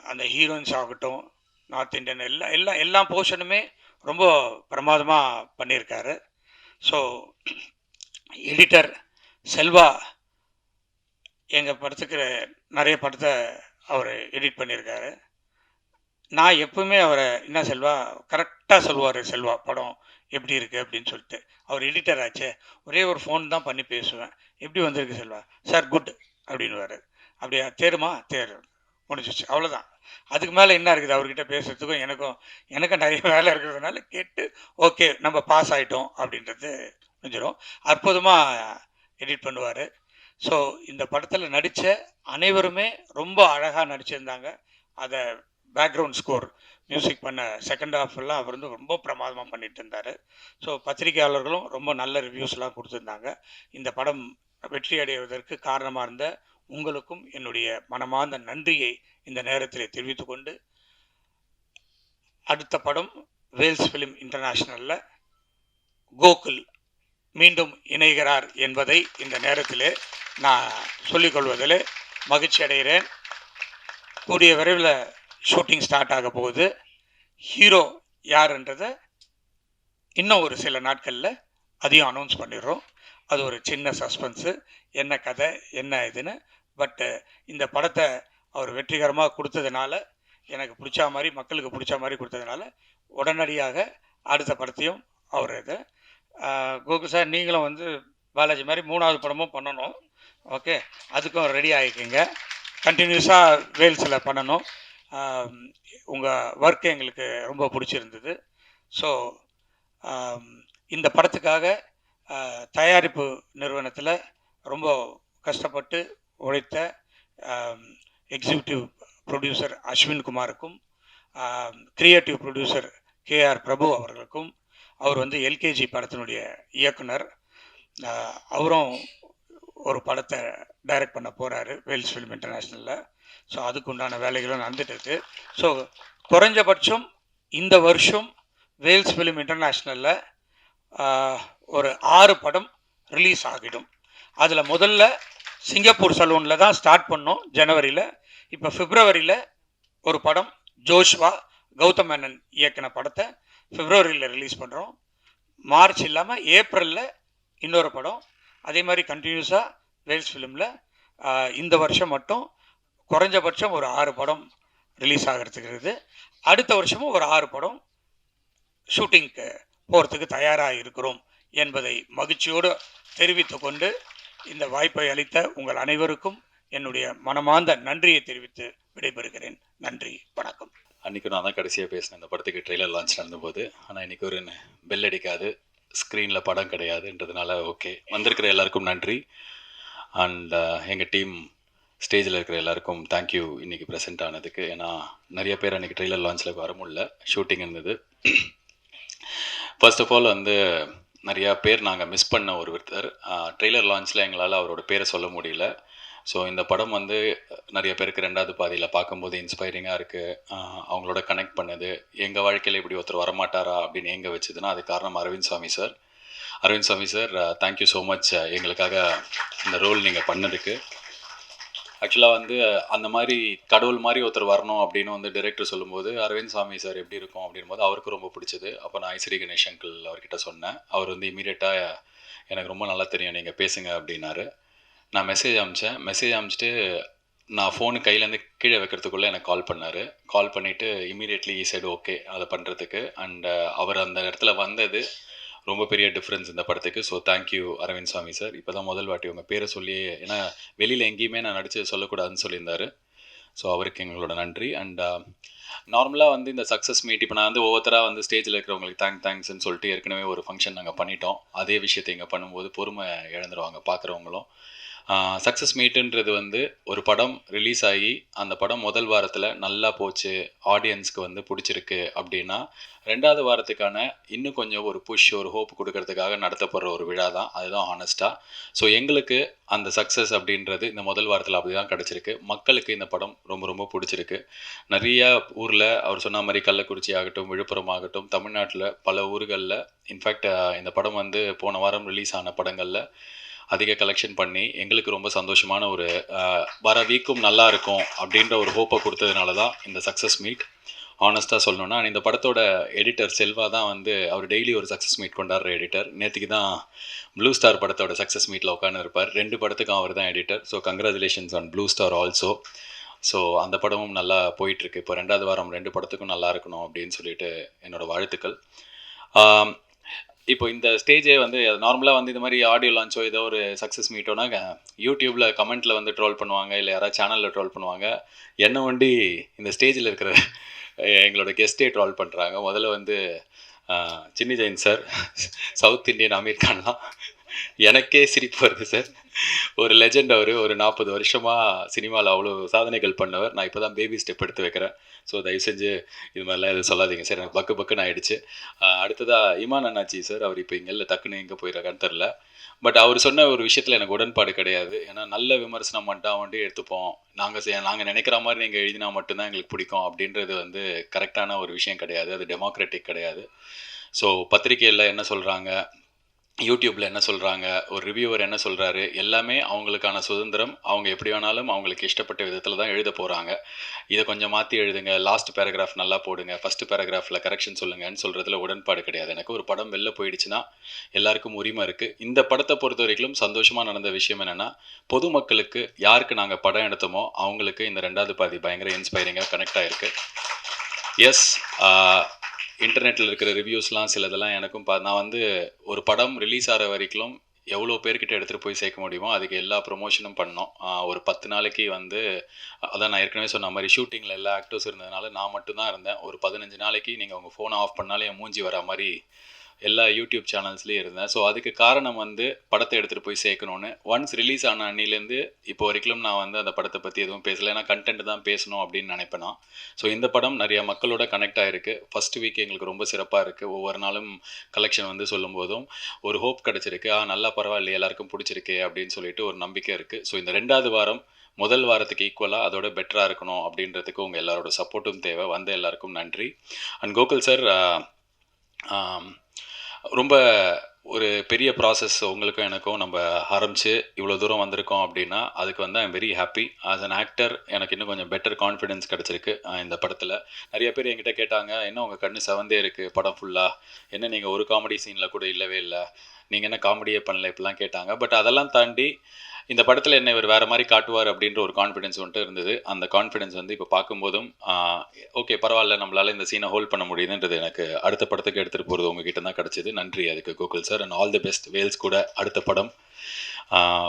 அந்த ஹீரோயின்ஸ் ஆகட்டும், நார்த் இந்தியன் எல்லா போர்ஷனுமே ரொம்ப பிரமாதமாக பண்ணியிருக்காரு. ஸோ எடிட்டர் செல்வா எங்கள் படத்துக்கு நிறைய படத்தை அவர் எடிட் பண்ணியிருக்காரு. நான் எப்பவுமே அவரை என்ன செல்வா கரெக்டாக சொல்லுவார். செல்வா படம் எப்படி இருக்குது அப்படின்னு சொல்லிட்டு. அவர் எடிட்டர் ஆச்சே, ஒரே ஒரு ஃபோன் தான் பண்ணி பேசுவேன். எப்படி வந்திருக்கு செல்வா? Sir good அப்படின்னுவார். அப்படியா? தேருமா? தேர் முடிஞ்சிச்சு, அவ்வளோதான். அதுக்கு மேலே என்ன இருக்குது அவர்கிட்ட பேசுகிறதுக்கும் எனக்கும் நிறைய வேலை இருக்கிறதுனால கேட்டு ஓகே நம்ம பாஸ் ஆகிட்டோம் அப்படின்றது முடிஞ்சிடும். அற்புதமாக எடிட் பண்ணுவார். ஸோ இந்த படத்தில் நடித்த அனைவருமே ரொம்ப அழகாக நடிச்சிருந்தாங்க. அதை பேக்ரவுண்ட் ஸ்கோர் மியூசிக் பண்ண செகண்ட் ஹாஃப் எல்லாம் அவர் வந்து ரொம்ப பிரமாதமாக பண்ணிட்டு இருந்தார். ஸோ பத்திரிகையாளர்களும் ரொம்ப நல்ல ரிவ்யூஸ்லாம் கொடுத்துருந்தாங்க. இந்த படம் வெற்றி அடைவதற்கு காரணமாக இருந்த உங்களுக்கும் என்னுடைய மனமார்ந்த நன்றியை இந்த நேரத்தில் தெரிவித்துக்கொண்டு, அடுத்த படம் வேல்ஸ் ஃபிலிம் இன்டர்நேஷ்னலில் கோகுல் மீண்டும் இணைகிறார் என்பதை இந்த நேரத்தில் நான் சொல்லிக்கொள்வதில் மகிழ்ச்சி அடைகிறேன். கூடிய விரைவில் ஷூட்டிங் ஸ்டார்ட் ஆக போகுது. ஹீரோ யாருன்றதை இன்னும் ஒரு சில நாட்களில் அதையும் அனௌன்ஸ் பண்ணிடுறோம். அது ஒரு சின்ன சஸ்பென்ஸு, என்ன கதை என்ன இதுன்னு. பட்டு இந்த படத்தை அவர் வெற்றிகரமாக கொடுத்ததுனால, எனக்கு பிடிச்ச மாதிரி மக்களுக்கு பிடிச்ச மாதிரி கொடுத்ததுனால உடனடியாக அடுத்த படத்தையும் அவர் இதை கோகுல் சார் நீங்களும் வந்து பாலாஜி மாதிரி 3வது படமும் பண்ணணும். ஓகே, அதுக்கும் ரெடி ஆகிக்குங்க. கண்டினியூஸாக வேல்ஸில் பண்ணணும். உங்கள் ஒர்க்கு எங்களுக்கு ரொம்ப பிடிச்சிருந்தது. ஸோ இந்த படத்துக்காக தயாரிப்பு நிறுவனத்தில் ரொம்ப கஷ்டப்பட்டு உழைத்த எக்ஸிக்யூட்டிவ் ப்ரொடியூசர் அஸ்வின் குமாருக்கும், கிரியேட்டிவ் ப்ரொடியூசர் KR பிரபு அவர்களுக்கும், அவர் வந்து எல்கேஜி படத்தினுடைய இயக்குனர், அவரும் ஒரு படத்தை டைரக்ட் பண்ண போகிறாரு வேல்ஸ் ஃபிலிம் இன்டர்நேஷ்னலில். ஸோ அதுக்கு உண்டான வேலைகளும் நடந்துட்டுருக்கு. ஸோ குறைஞ்சபட்சம் இந்த வருஷம் வேல்ஸ் ஃபிலிம் இன்டர்நேஷ்னலில் ஒரு 6 படம் ரிலீஸ் ஆகிடும். அதில் முதல்ல சிங்கப்பூர் சலூனில் தான் ஸ்டார்ட் பண்ணோம் ஜனவரியில். இப்போ பிப்ரவரியில் ஒரு படம் ஜோஷ்வா கௌதம் மேனன் இயக்கின படத்தை பிப்ரவரியில் ரிலீஸ் பண்ணுறோம். மார்ச் இல்லாமல் ஏப்ரலில் இன்னொரு படம். அதே மாதிரி கண்டினியூஸாக வேல்ஸ் ஃபிலிமில் இந்த வருஷம் மட்டும் குறைஞ்சபட்சம் ஒரு 6 படம் ரிலீஸ் ஆகிறதுக்கு இருக்குது. அடுத்த வருஷமும் ஒரு 6 படம் ஷூட்டிங்க்கு போகிறதுக்கு தயாராக இருக்கிறோம் என்பதை மகிழ்ச்சியோடு தெரிவித்து கொண்டு இந்த வாய்ப்பை அளித்த உங்கள் அனைவருக்கும் என்னுடைய மனமார்ந்த நன்றியை தெரிவித்து விடைபெறுகிறேன். நன்றி, வணக்கம். அன்றைக்கி நான் தான் கடைசியாக பேசினேன் இந்த படத்துக்கு ட்ரெய்லர் லான்ச் நடந்தபோது. ஆனால் இன்றைக்கி ஒரு பெல் அடிக்காது, ஸ்க்ரீனில் படம் கிடையாதுன்றதுனால ஓகே. வந்திருக்கிற எல்லாருக்கும் நன்றி. அண்ட் எங்கள் டீம் ஸ்டேஜில் இருக்கிற எல்லாருக்கும் தேங்க்யூ இன்றைக்கி ப்ரெசென்ட் ஆனதுக்கு. ஏன்னா நிறைய பேர் அன்றைக்கி ட்ரெய்லர் லான்ச்சில் வர முடியல, ஷூட்டிங் இருந்தது. ஃபர்ஸ்ட் ஆஃப் ஆல் வந்து நிறையா பேர் நாங்கள் மிஸ் பண்ண ஒருத்தர். ட்ரெய்லர் லான்ச்சில் எங்களால் அவரோட பேரை சொல்ல முடியல. ஸோ இந்த படம் வந்து நிறைய பேருக்கு ரெண்டாவது பாதியில் பார்க்கும்போது இன்ஸ்பைரிங்காக இருக்குது. அவங்களோட கனெக்ட் பண்ணது, எங்கள் வாழ்க்கையில் இப்படி ஒருத்தர் வரமாட்டாரா அப்படின்னு எங்கே வச்சுதுன்னா அது காரணம் அரவிந்த் சாமி சார். அரவிந்த் சாமி சார், தேங்க்யூ ஸோ மச் எங்களுக்காக இந்த ரோல் நீங்கள் பண்ணதுக்கு. ஆக்சுவலாக வந்து அந்த மாதிரி கடவுள் மாதிரி ஒருத்தர் வரணும் அப்படின்னு வந்து டைரக்டர் சொல்லும்போது அரவிந்த் சாமி சார் எப்படி இருக்கும் அப்படின் போது அவருக்கு ரொம்ப பிடிச்சது. அப்போ நான் ஐஸ்வரி கணேஷ் அங்கிள் அவர்கிட்ட சொன்னேன். அவர் வந்து இமீடியட்டாக எனக்கு ரொம்ப நல்லா தெரியும், நீங்கள் பேசுங்க அப்படின்னாரு. நான் மெசேஜ் அனுப்பிச்சேன். மெசேஜ் அனுப்பிச்சிட்டு நான் ஃபோனு கையிலேருந்து கீழே வைக்கிறதுக்குள்ளே எனக்கு கால் பண்ணார். கால் பண்ணிவிட்டு இமீடியட்லி சைடு ஓகே அதை பண்ணுறதுக்கு. அண்ட் அவர் அந்த இடத்துல வந்தது ரொம்ப பெரிய டிஃப்ரென்ஸ் இந்த படத்துக்கு. ஸோ தேங்க்யூ அரவிந்த் சாமி சார். இப்போ தான் முதல் வாட்டி உங்கள் பேரை சொல்லி, ஏன்னா வெளியில் எங்கேயுமே நான் நடித்து சொல்லக்கூடாதுன்னு சொல்லியிருந்தார். ஸோ அவருக்கு எங்களோட நன்றி. அண்ட் நார்மலாக வந்து இந்த சக்ஸஸ் மீட் இப்போ நான் வந்து ஒவ்வொருத்தராக வந்து ஸ்டேஜில் இருக்கிறவங்களுக்கு தேங்க்ஸ்ன்னு சொல்லிட்டு ஏற்கனவே ஒரு ஃபங்க்ஷன் நாங்கள் பண்ணிட்டோம். அதே விஷயத்தை இங்கே பண்ணும்போது பொறுமை இழந்துருவாங்க பார்க்குறவங்களும். சக்ஸஸ் மீட்டுன்றது வந்து ஒரு படம் ரிலீஸ் ஆகி அந்த படம் முதல் வாரத்தில் நல்லா போச்சு, ஆடியன்ஸ்க்கு வந்து பிடிச்சிருக்கு அப்படின்னா ரெண்டாவது வாரத்துக்கான இன்னும் கொஞ்சம் ஒரு புஷ், ஒரு ஹோப் கொடுக்கறதுக்காக நடத்தப்படுற ஒரு விழா தான். அதுதான் ஹானஸ்ட்டாக. ஸோ எங்களுக்கு அந்த சக்ஸஸ் அப்படின்றது இந்த முதல் வாரத்தில் அப்படி தான் கிடச்சிருக்கு. மக்களுக்கு இந்த படம் ரொம்ப ரொம்ப பிடிச்சிருக்கு. நிறையா ஊரில் அவர் சொன்ன மாதிரி கள்ளக்குறிச்சி ஆகட்டும், விழுப்புரம் ஆகட்டும், தமிழ்நாட்டில் பல ஊர்களில், இன்ஃபேக்ட் இந்த படம் வந்து போன வாரம் ரிலீஸ் ஆன படங்களில் அதிக கலெக்ஷன் பண்ணி எங்களுக்கு ரொம்ப சந்தோஷமான ஒரு வர வீக்கும் நல்லா இருக்கும் அப்படின்ற ஒரு ஹோப்பை கொடுத்ததுனால தான் இந்த சக்ஸஸ் மீட். ஆனஸ்ட்டாக சொல்லணுன்னா இந்த படத்தோட எடிட்டர் செல்வா தான் வந்து அவர் டெய்லி ஒரு சக்ஸஸ் மீட் கொண்டாடுற எடிட்டர். நேற்றுக்கு தான் ப்ளூ ஸ்டார் படத்தோட சக்ஸஸ் மீட்டில் உட்காந்து இருப்பார். 2 படத்துக்கும் அவர் தான் editor. So congratulations on blue star also. So அந்த படமும் நல்லா போயிட்டுருக்கு. இப்போ 2வது வாரம் 2 படத்துக்கும் நல்லா இருக்கணும் அப்படின்னு சொல்லிட்டு என்னோடய வாழ்த்துக்கள். இப்போ இந்த ஸ்டேஜே வந்து நார்மலாக வந்து இந்த மாதிரி ஆடியோ லான்ச்சோ ஏதோ ஒரு சக்ஸஸ் மீட்டோனா யூடியூப்பில் கமெண்ட்டில் வந்து ட்ரோல் பண்ணுவாங்க, இல்லை யாராவது சேனலில் ட்ரோல் பண்ணுவாங்க. என்னை வண்டி இந்த ஸ்டேஜில் இருக்கிற எங்களோட கெஸ்ட்டே ட்ரோல் பண்ணுறாங்க. முதல்ல வந்து Chinni Jain sir, south Indian Aamir கான்லாம் எனக்கே சிரிப்பு வருது சார். ஒரு லெஜெண்ட் அவர். ஒரு 40 வருஷமாக சினிமாவில் அவ்வளோ சாதனைகள் பண்ணவர். நான் இப்போ தான் பேபி ஸ்டெப் எடுத்து வைக்கிறேன். ஸோ தயவு செஞ்சு இது மாதிரிலாம் எதுவும் சொல்லாதீங்க சார், எனக்கு பக்குன்னு ஆகிடுச்சு. அடுத்ததாக இமான் அண்ணாச்சி சார், அவர் இப்போ இங்கே இல்லை, டக்குன்னு எங்கே போயிடறான்னு தெரில. பட் அவர் சொன்ன ஒரு விஷயத்தில் எனக்கு உடன்பாடு கிடையாது. ஏன்னா நல்ல விமர்சனம் மட்டும் வண்டி எடுத்துப்போம், நாங்கள் நினைக்கிற மாதிரி நீங்கள் எழுதினா மட்டும்தான் எங்களுக்கு பிடிக்கும் அப்படின்றது வந்து கரெக்டான ஒரு விஷயம் கிடையாது. அது டெமோக்ராட்டிக் கிடையாது. ஸோ பத்திரிக்கையில் என்ன சொல்கிறாங்க, யூடியூப்பில் என்ன சொல்கிறாங்க, ஒரு ரிவ்யூவர் என்ன சொல்கிறாரு, எல்லாமே அவங்களுக்கான சுதந்திரம். அவங்க எப்படி வேணாலும் அவங்களுக்கு இஷ்டப்பட்ட விதத்தில் தான் எழுத போகிறாங்க. இதை கொஞ்சம் மாற்றி எழுதுங்க, லாஸ்ட் பேராகிராஃப் நல்லா போடுங்க, ஃபஸ்ட்டு பேராகிராஃபில் கரெக்ஷன் சொல்லுங்கன்னு சொல்கிறதுல உடன்பாடு கிடையாது. எனக்கு ஒரு படம் வெளில போயிடுச்சுன்னா எல்லாருக்கும் உரிமை இருக்குது. இந்த படத்தை பொறுத்த வரைக்கும் சந்தோஷமாக நடந்த விஷயம் என்னென்னா, பொதுமக்களுக்கு யாருக்கு நாங்கள் படம் எடுத்தோமோ அவங்களுக்கு இந்த 2வது பாதி பயங்கர இன்ஸ்பைரிங்காக கனெக்ட் ஆகிருக்கு. எஸ், இன்டர்நெட்டில் இருக்கிற ரிவ்யூஸ்லாம் சிலதெல்லாம் எனக்கும் நான் வந்து ஒரு படம் ரிலீஸ் ஆகிற வரைக்கும் எவ்வளோ பேர்கிட்ட எடுத்துகிட்டு போய் சேர்க்க முடியுமோ அதுக்கு எல்லா ப்ரொமோஷனும் பண்ணோம். ஒரு 10 நாளைக்கு வந்து அதான் நான் ஏற்கனவே சொன்ன மாதிரி ஷூட்டிங்கில் எல்லா ஆக்டர்ஸ் இருந்ததுனால நான் மட்டும்தான் இருந்தேன். ஒரு 15 நாளைக்கு நீங்கள் உங்கள் ஃபோனை ஆஃப் பண்ணாலே என் மூஞ்சி வர மாதிரி எல்லா யூடியூப் சேனல்ஸ்லேயும் இருந்தேன். ஸோ அதுக்கு காரணம் வந்து படத்தை எடுத்துகிட்டு போய் சேர்க்கணுன்னு. ஒன்ஸ் ரிலீஸ் ஆன அன்னிலேருந்து இப்போ வரைக்கும் நான் வந்து அந்த படத்தை பற்றி எதுவும் பேசலை. ஏன்னா கண்டென்ட் தான் பேசணும் அப்படின்னு நினைப்பேன் நான். ஸோ இந்த படம் நிறையா மக்களோட கனெக்ட் ஆகிருக்கு. ஃபஸ்ட் வீக் எங்களுக்கு ரொம்ப சிறப்பாக இருக்குது. ஒவ்வொரு நாளும் கலெக்ஷன் வந்து சொல்லும்போதும் ஒரு ஹோப் கிடச்சிருக்கு. நல்லா பரவாயில்ல, எல்லாருக்கும் பிடிச்சிருக்கு அப்படின்னு சொல்லிட்டு ஒரு நம்பிக்கை இருக்குது. ஸோ இந்த 2வது வாரம் முதல் வாரத்துக்கு ஈக்குவலாக அதோட பெட்டராக இருக்கணும் அப்படின்றதுக்கு உங்கள் எல்லாரோட சப்போர்ட்டும் தேவை. வந்த எல்லாருக்கும் நன்றி. அண்ட் கோகுல் சார், ரொம்ப ஒரு பெரிய ப்ராசஸ் உங்களுக்கும் எனக்கும் நம்ம ஆரம்பித்து இவ்வளோ தூரம் வந்திருக்கோம் அப்படின்னா அதுக்கு வந்து I'm very happy. As an actor எனக்கு இன்னும் கொஞ்சம் பெட்டர் கான்ஃபிடென்ஸ் கிடச்சிருக்கு இந்த படத்தில். நிறைய பேர் என்கிட்ட கேட்டாங்க, என்ன உங்கள் கண்ணு செவந்தே இருக்குது படம் ஃபுல்லாக, என்ன நீங்கள் ஒரு காமெடி சீனில் கூட இல்லவே இல்லை, நீங்கள் என்ன காமெடியே பண்ணல, இப்படிலாம் கேட்டாங்க. பட் அதெல்லாம் தாண்டி இந்த படத்தில் என்ன இவர் வேறு மாதிரி காட்டுவார் அப்படின்ற ஒரு கான்ஃபிடென்ஸ் வந்துட்டு இருந்தது. அந்த கான்ஃபிடென்ஸ் வந்து இப்போ பார்க்கும்போதும் ஓகே பரவாயில்ல, நம்மளால் இந்த சீனை ஹோல்ட் பண்ண முடியுதுன்றது எனக்கு அடுத்த படத்துக்கு எடுத்துகிட்டு போகிறது உங்ககிட்ட தான் கிடச்சிது. நன்றி அதுக்கு Gokul sir. And all the best. Vels கூட அடுத்த படம்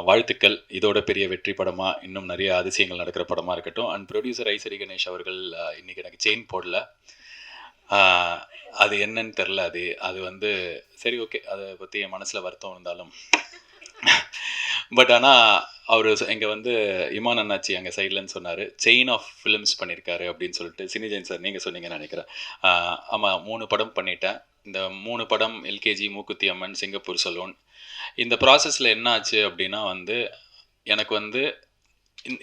வாழ்த்துக்கள். இதோட பெரிய வெற்றி படமாக இன்னும் நிறைய அதிசயங்கள் நடக்கிற படமாக இருக்கட்டும். அண்ட் ப்ரொடியூசர் ஐசரி கணேஷ் அவர்கள் இன்றைக்கி எனக்கு செயின் போடல, அது என்னன்னு தெரில. அது வந்து சரி ஓகே, அதை பற்றி என் மனசில் வருத்தம் இருந்தாலும் பட் ஆனால் அவர் இங்கே வந்து இமான் அண்ணாச்சி அங்கே சைட்லன்னு சொன்னார், செயின் ஆஃப் ஃபிலிம்ஸ் பண்ணியிருக்காரு அப்படின்னு சொல்லிட்டு. சினிஜெயின் சார் நீங்கள் சொன்னீங்கன்னு நினைக்கிறேன். ஆமாம், 3 படம் பண்ணிட்டேன். இந்த 3 படம் LKG, Mookuthi Amman, Singapore salon. இந்த ப்ராசஸில் என்ன ஆச்சு அப்படின்னா வந்து எனக்கு வந்து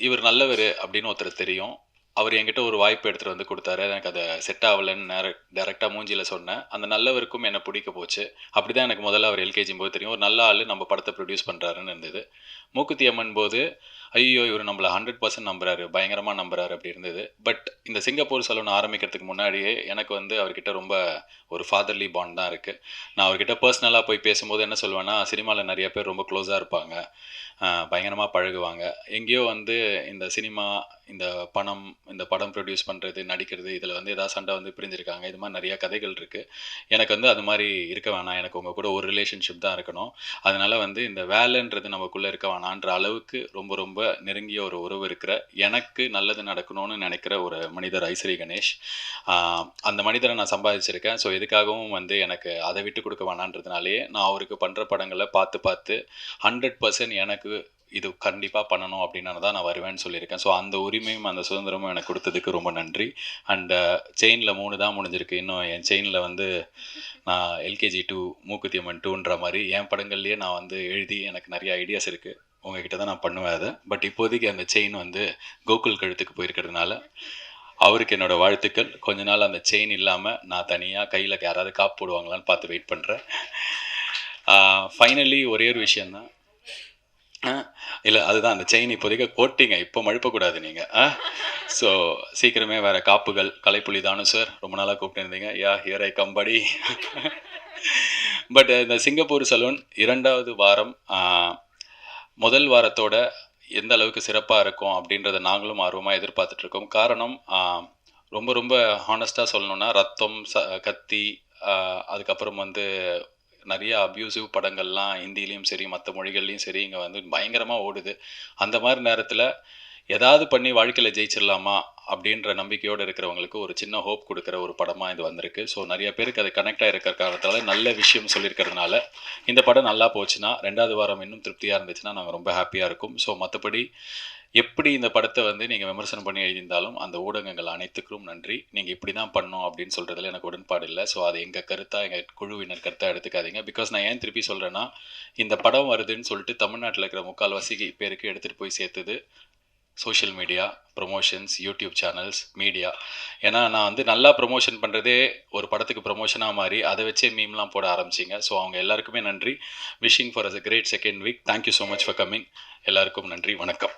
இவர் நல்லவர் அப்படின்னு ஒருத்தர் தெரியும். அவர் என்கிட்ட ஒரு வாய்ப்பு எடுத்துகிட்டு வந்து கொடுத்தாரு. எனக்கு அதை செட் ஆகலைன்னு டேரெக்டாக மூஞ்சியில் சொன்னேன். அந்த நல்லவருக்கும் என்னை பிடிக்க போச்சு. அப்படி தான் எனக்கு முதல்ல அவர் எல்கேஜி போது தெரியும், ஒரு நல்ல ஆள் நம்ம படத்தை ப்ரொடியூஸ் பண்ணுறாருன்னு இருந்தது. மூக்குத்தி அம்மன் போது ஐயோ இவர் நம்மளை 100% நம்புறாரு, பயங்கரமாக நம்புறாரு அப்படி இருந்தது. பட் இந்த சிங்கப்பூர் சலூன் ஆரம்பிக்கிறதுக்கு முன்னாடியே எனக்கு வந்து அவர்கிட்ட ரொம்ப ஒரு ஃபாதர்லி பாண்ட் தான் இருக்குது. நான் அவர்கிட்ட பர்சனலாக போய் பேசும்போது என்ன சொல்லுவேன்னா, சினிமாவில் நிறைய பேர் ரொம்ப க்ளோஸாக இருப்பாங்க, பயங்கரமாக பழகுவாங்க. எங்கேயோ வந்து இந்த சினிமா, இந்த பணம், இந்த படம் ப்ரொடியூஸ் பண்ணுறது, நடிக்கிறது, இதில் வந்து ஏதாவது சண்டை வந்து பிரிஞ்சிருக்காங்க. இது மாதிரி நிறையா கதைகள் இருக்குது. எனக்கு வந்து அது மாதிரி இருக்க வேணாம், எனக்கு உங்கள் கூட ஒரு ரிலேஷன்ஷிப் தான் இருக்கணும். அதனால் வந்து இந்த வேலைன்றது நமக்குள்ளே இருக்க வேணான்ற அளவுக்கு ரொம்ப ரொம்ப நெருங்கிய ஒரு உறவு இருக்கிற, எனக்கு நல்லது நடக்கணும்னு நினைக்கிற ஒரு மனிதர் ஐசரி கணேஷ். அந்த மனிதரை நான் சம்பாதிச்சிருக்கேன். ஸோ எதுக்காகவும் வந்து எனக்கு அதை விட்டு கொடுக்க வேணான்றதுனாலே நான் அவருக்கு பண்ணுற படங்களை பார்த்து 100% எனக்கு இது கண்டிப்பாக பண்ணணும் அப்படின்னு தான் நான் வருவேன்னு சொல்லியிருக்கேன். ஸோ அந்த உரிமையும் அந்த சுதந்திரமும் எனக்கு கொடுத்ததுக்கு ரொம்ப நன்றி. அண்டு செயினில் 3 தான் முடிஞ்சிருக்கு. இன்னும் என் செயினில் வந்து நான் எல்கேஜி 2, மூக்குத்தி அம்மன் 2ன்ற மாதிரி என் படங்கள்லேயே நான் வந்து எழுதி எனக்கு நிறைய ஐடியாஸ் இருக்குது. உங்ககிட்ட தான் நான் பண்ணுவேன் அதை. பட் இப்போதைக்கு அந்த செயின் வந்து கோகுல் கழுத்துக்கு போயிருக்கிறதுனால அவருக்கு என்னோடய வாழ்த்துக்கள். கொஞ்ச நாள் அந்த செயின் இல்லாமல் நான் தனியாக கையில் யாராவது காப்பு போடுவாங்களான்னு பார்த்து வெயிட் பண்ணுறேன். ஃபைனலி ஒரே ஒரு விஷயந்தான், இல்லை அதுதான் அந்த செயின் இப்போதைக்கு போட்டிங்க, இப்போ மழுப்பக்கூடாது நீங்கள். ஸோ சீக்கிரமே வேறு காப்புகள். கலைப்புலி தானு சார் ரொம்ப நாளாக கூப்பிட்டு யா ஹியர் ஐ கம்படி. பட் இந்த சிங்கப்பூர் சலூன் 2வது வாரம் முதல் வாரத்தோட எந்த அளவுக்கு சிறப்பாக இருக்கும் அப்படின்றத நாங்களும் ஆர்வமாக எதிர்பார்த்துட்ருக்கோம். காரணம் ரொம்ப ரொம்ப ஹானஸ்ட்டாக சொல்லணுன்னா, ரத்தம், கத்தி, அதுக்கப்புறம் வந்து நிறைய அப்யூசிவ் படங்கள்லாம் ஹிந்திலையும் சரி மற்ற மொழிகள்லையும் சரி இங்கே வந்து பயங்கரமாக ஓடுது. அந்த மாதிரி நேரத்தில் ஏதாவது பண்ணி வாழ்க்கையில் ஜெயிச்சிடலாமா அப்படின்ற நம்பிக்கையோடு இருக்கிறவங்களுக்கு ஒரு சின்ன ஹோப் கொடுக்குற ஒரு படமாக இது வந்திருக்கு. ஸோ நிறைய பேருக்கு அது கனெக்ட் ஆகிருக்கிற காரணத்தால் நல்ல விஷயம் சொல்லியிருக்கிறதுனால இந்த படம் நல்லா போச்சுன்னா 2வது வாரம் இன்னும் திருப்தியாக இருந்துச்சுன்னா நாங்கள் ரொம்ப ஹாப்பியாக இருக்கும். ஸோ மற்றபடி எப்படி இந்த படத்தை வந்து நீங்கள் விமர்சனம் பண்ணி எழுதியிருந்தாலும் அந்த ஊடகங்கள் அனைத்துக்கும் நன்றி. நீங்கள் இப்படி தான் பண்ணோம் அப்படின்னு சொல்கிறதுல எனக்கு உடன்பாடு இல்லை. ஸோ அது எங்கள் கருத்தாக, எங்கள் குழுவினர் கருத்தாக எடுத்துக்காதீங்க. பிகாஸ் நான் ஏன் திருப்பி சொல்கிறேன்னா, இந்த படம் வருதுன்னு சொல்லிட்டு தமிழ்நாட்டில் இருக்கிற 3/4 பேருக்கு எடுத்துகிட்டு போய் சேர்த்துது social media, promotions, YouTube channels, media. ஏன்னா நான் வந்து நல்லா ப்ரொமோஷன் பண்ணுறதே ஒரு படத்துக்கு ப்ரொமோஷனாக மாறி அதை வச்சே மீம்லாம் போட ஆரம்பிச்சிங்க. ஸோ அவங்க எல்லாருக்குமே நன்றி. Wishing for us a great second week. Thank you so much for coming. எல்லாருக்கும் நன்றி, வணக்கம்.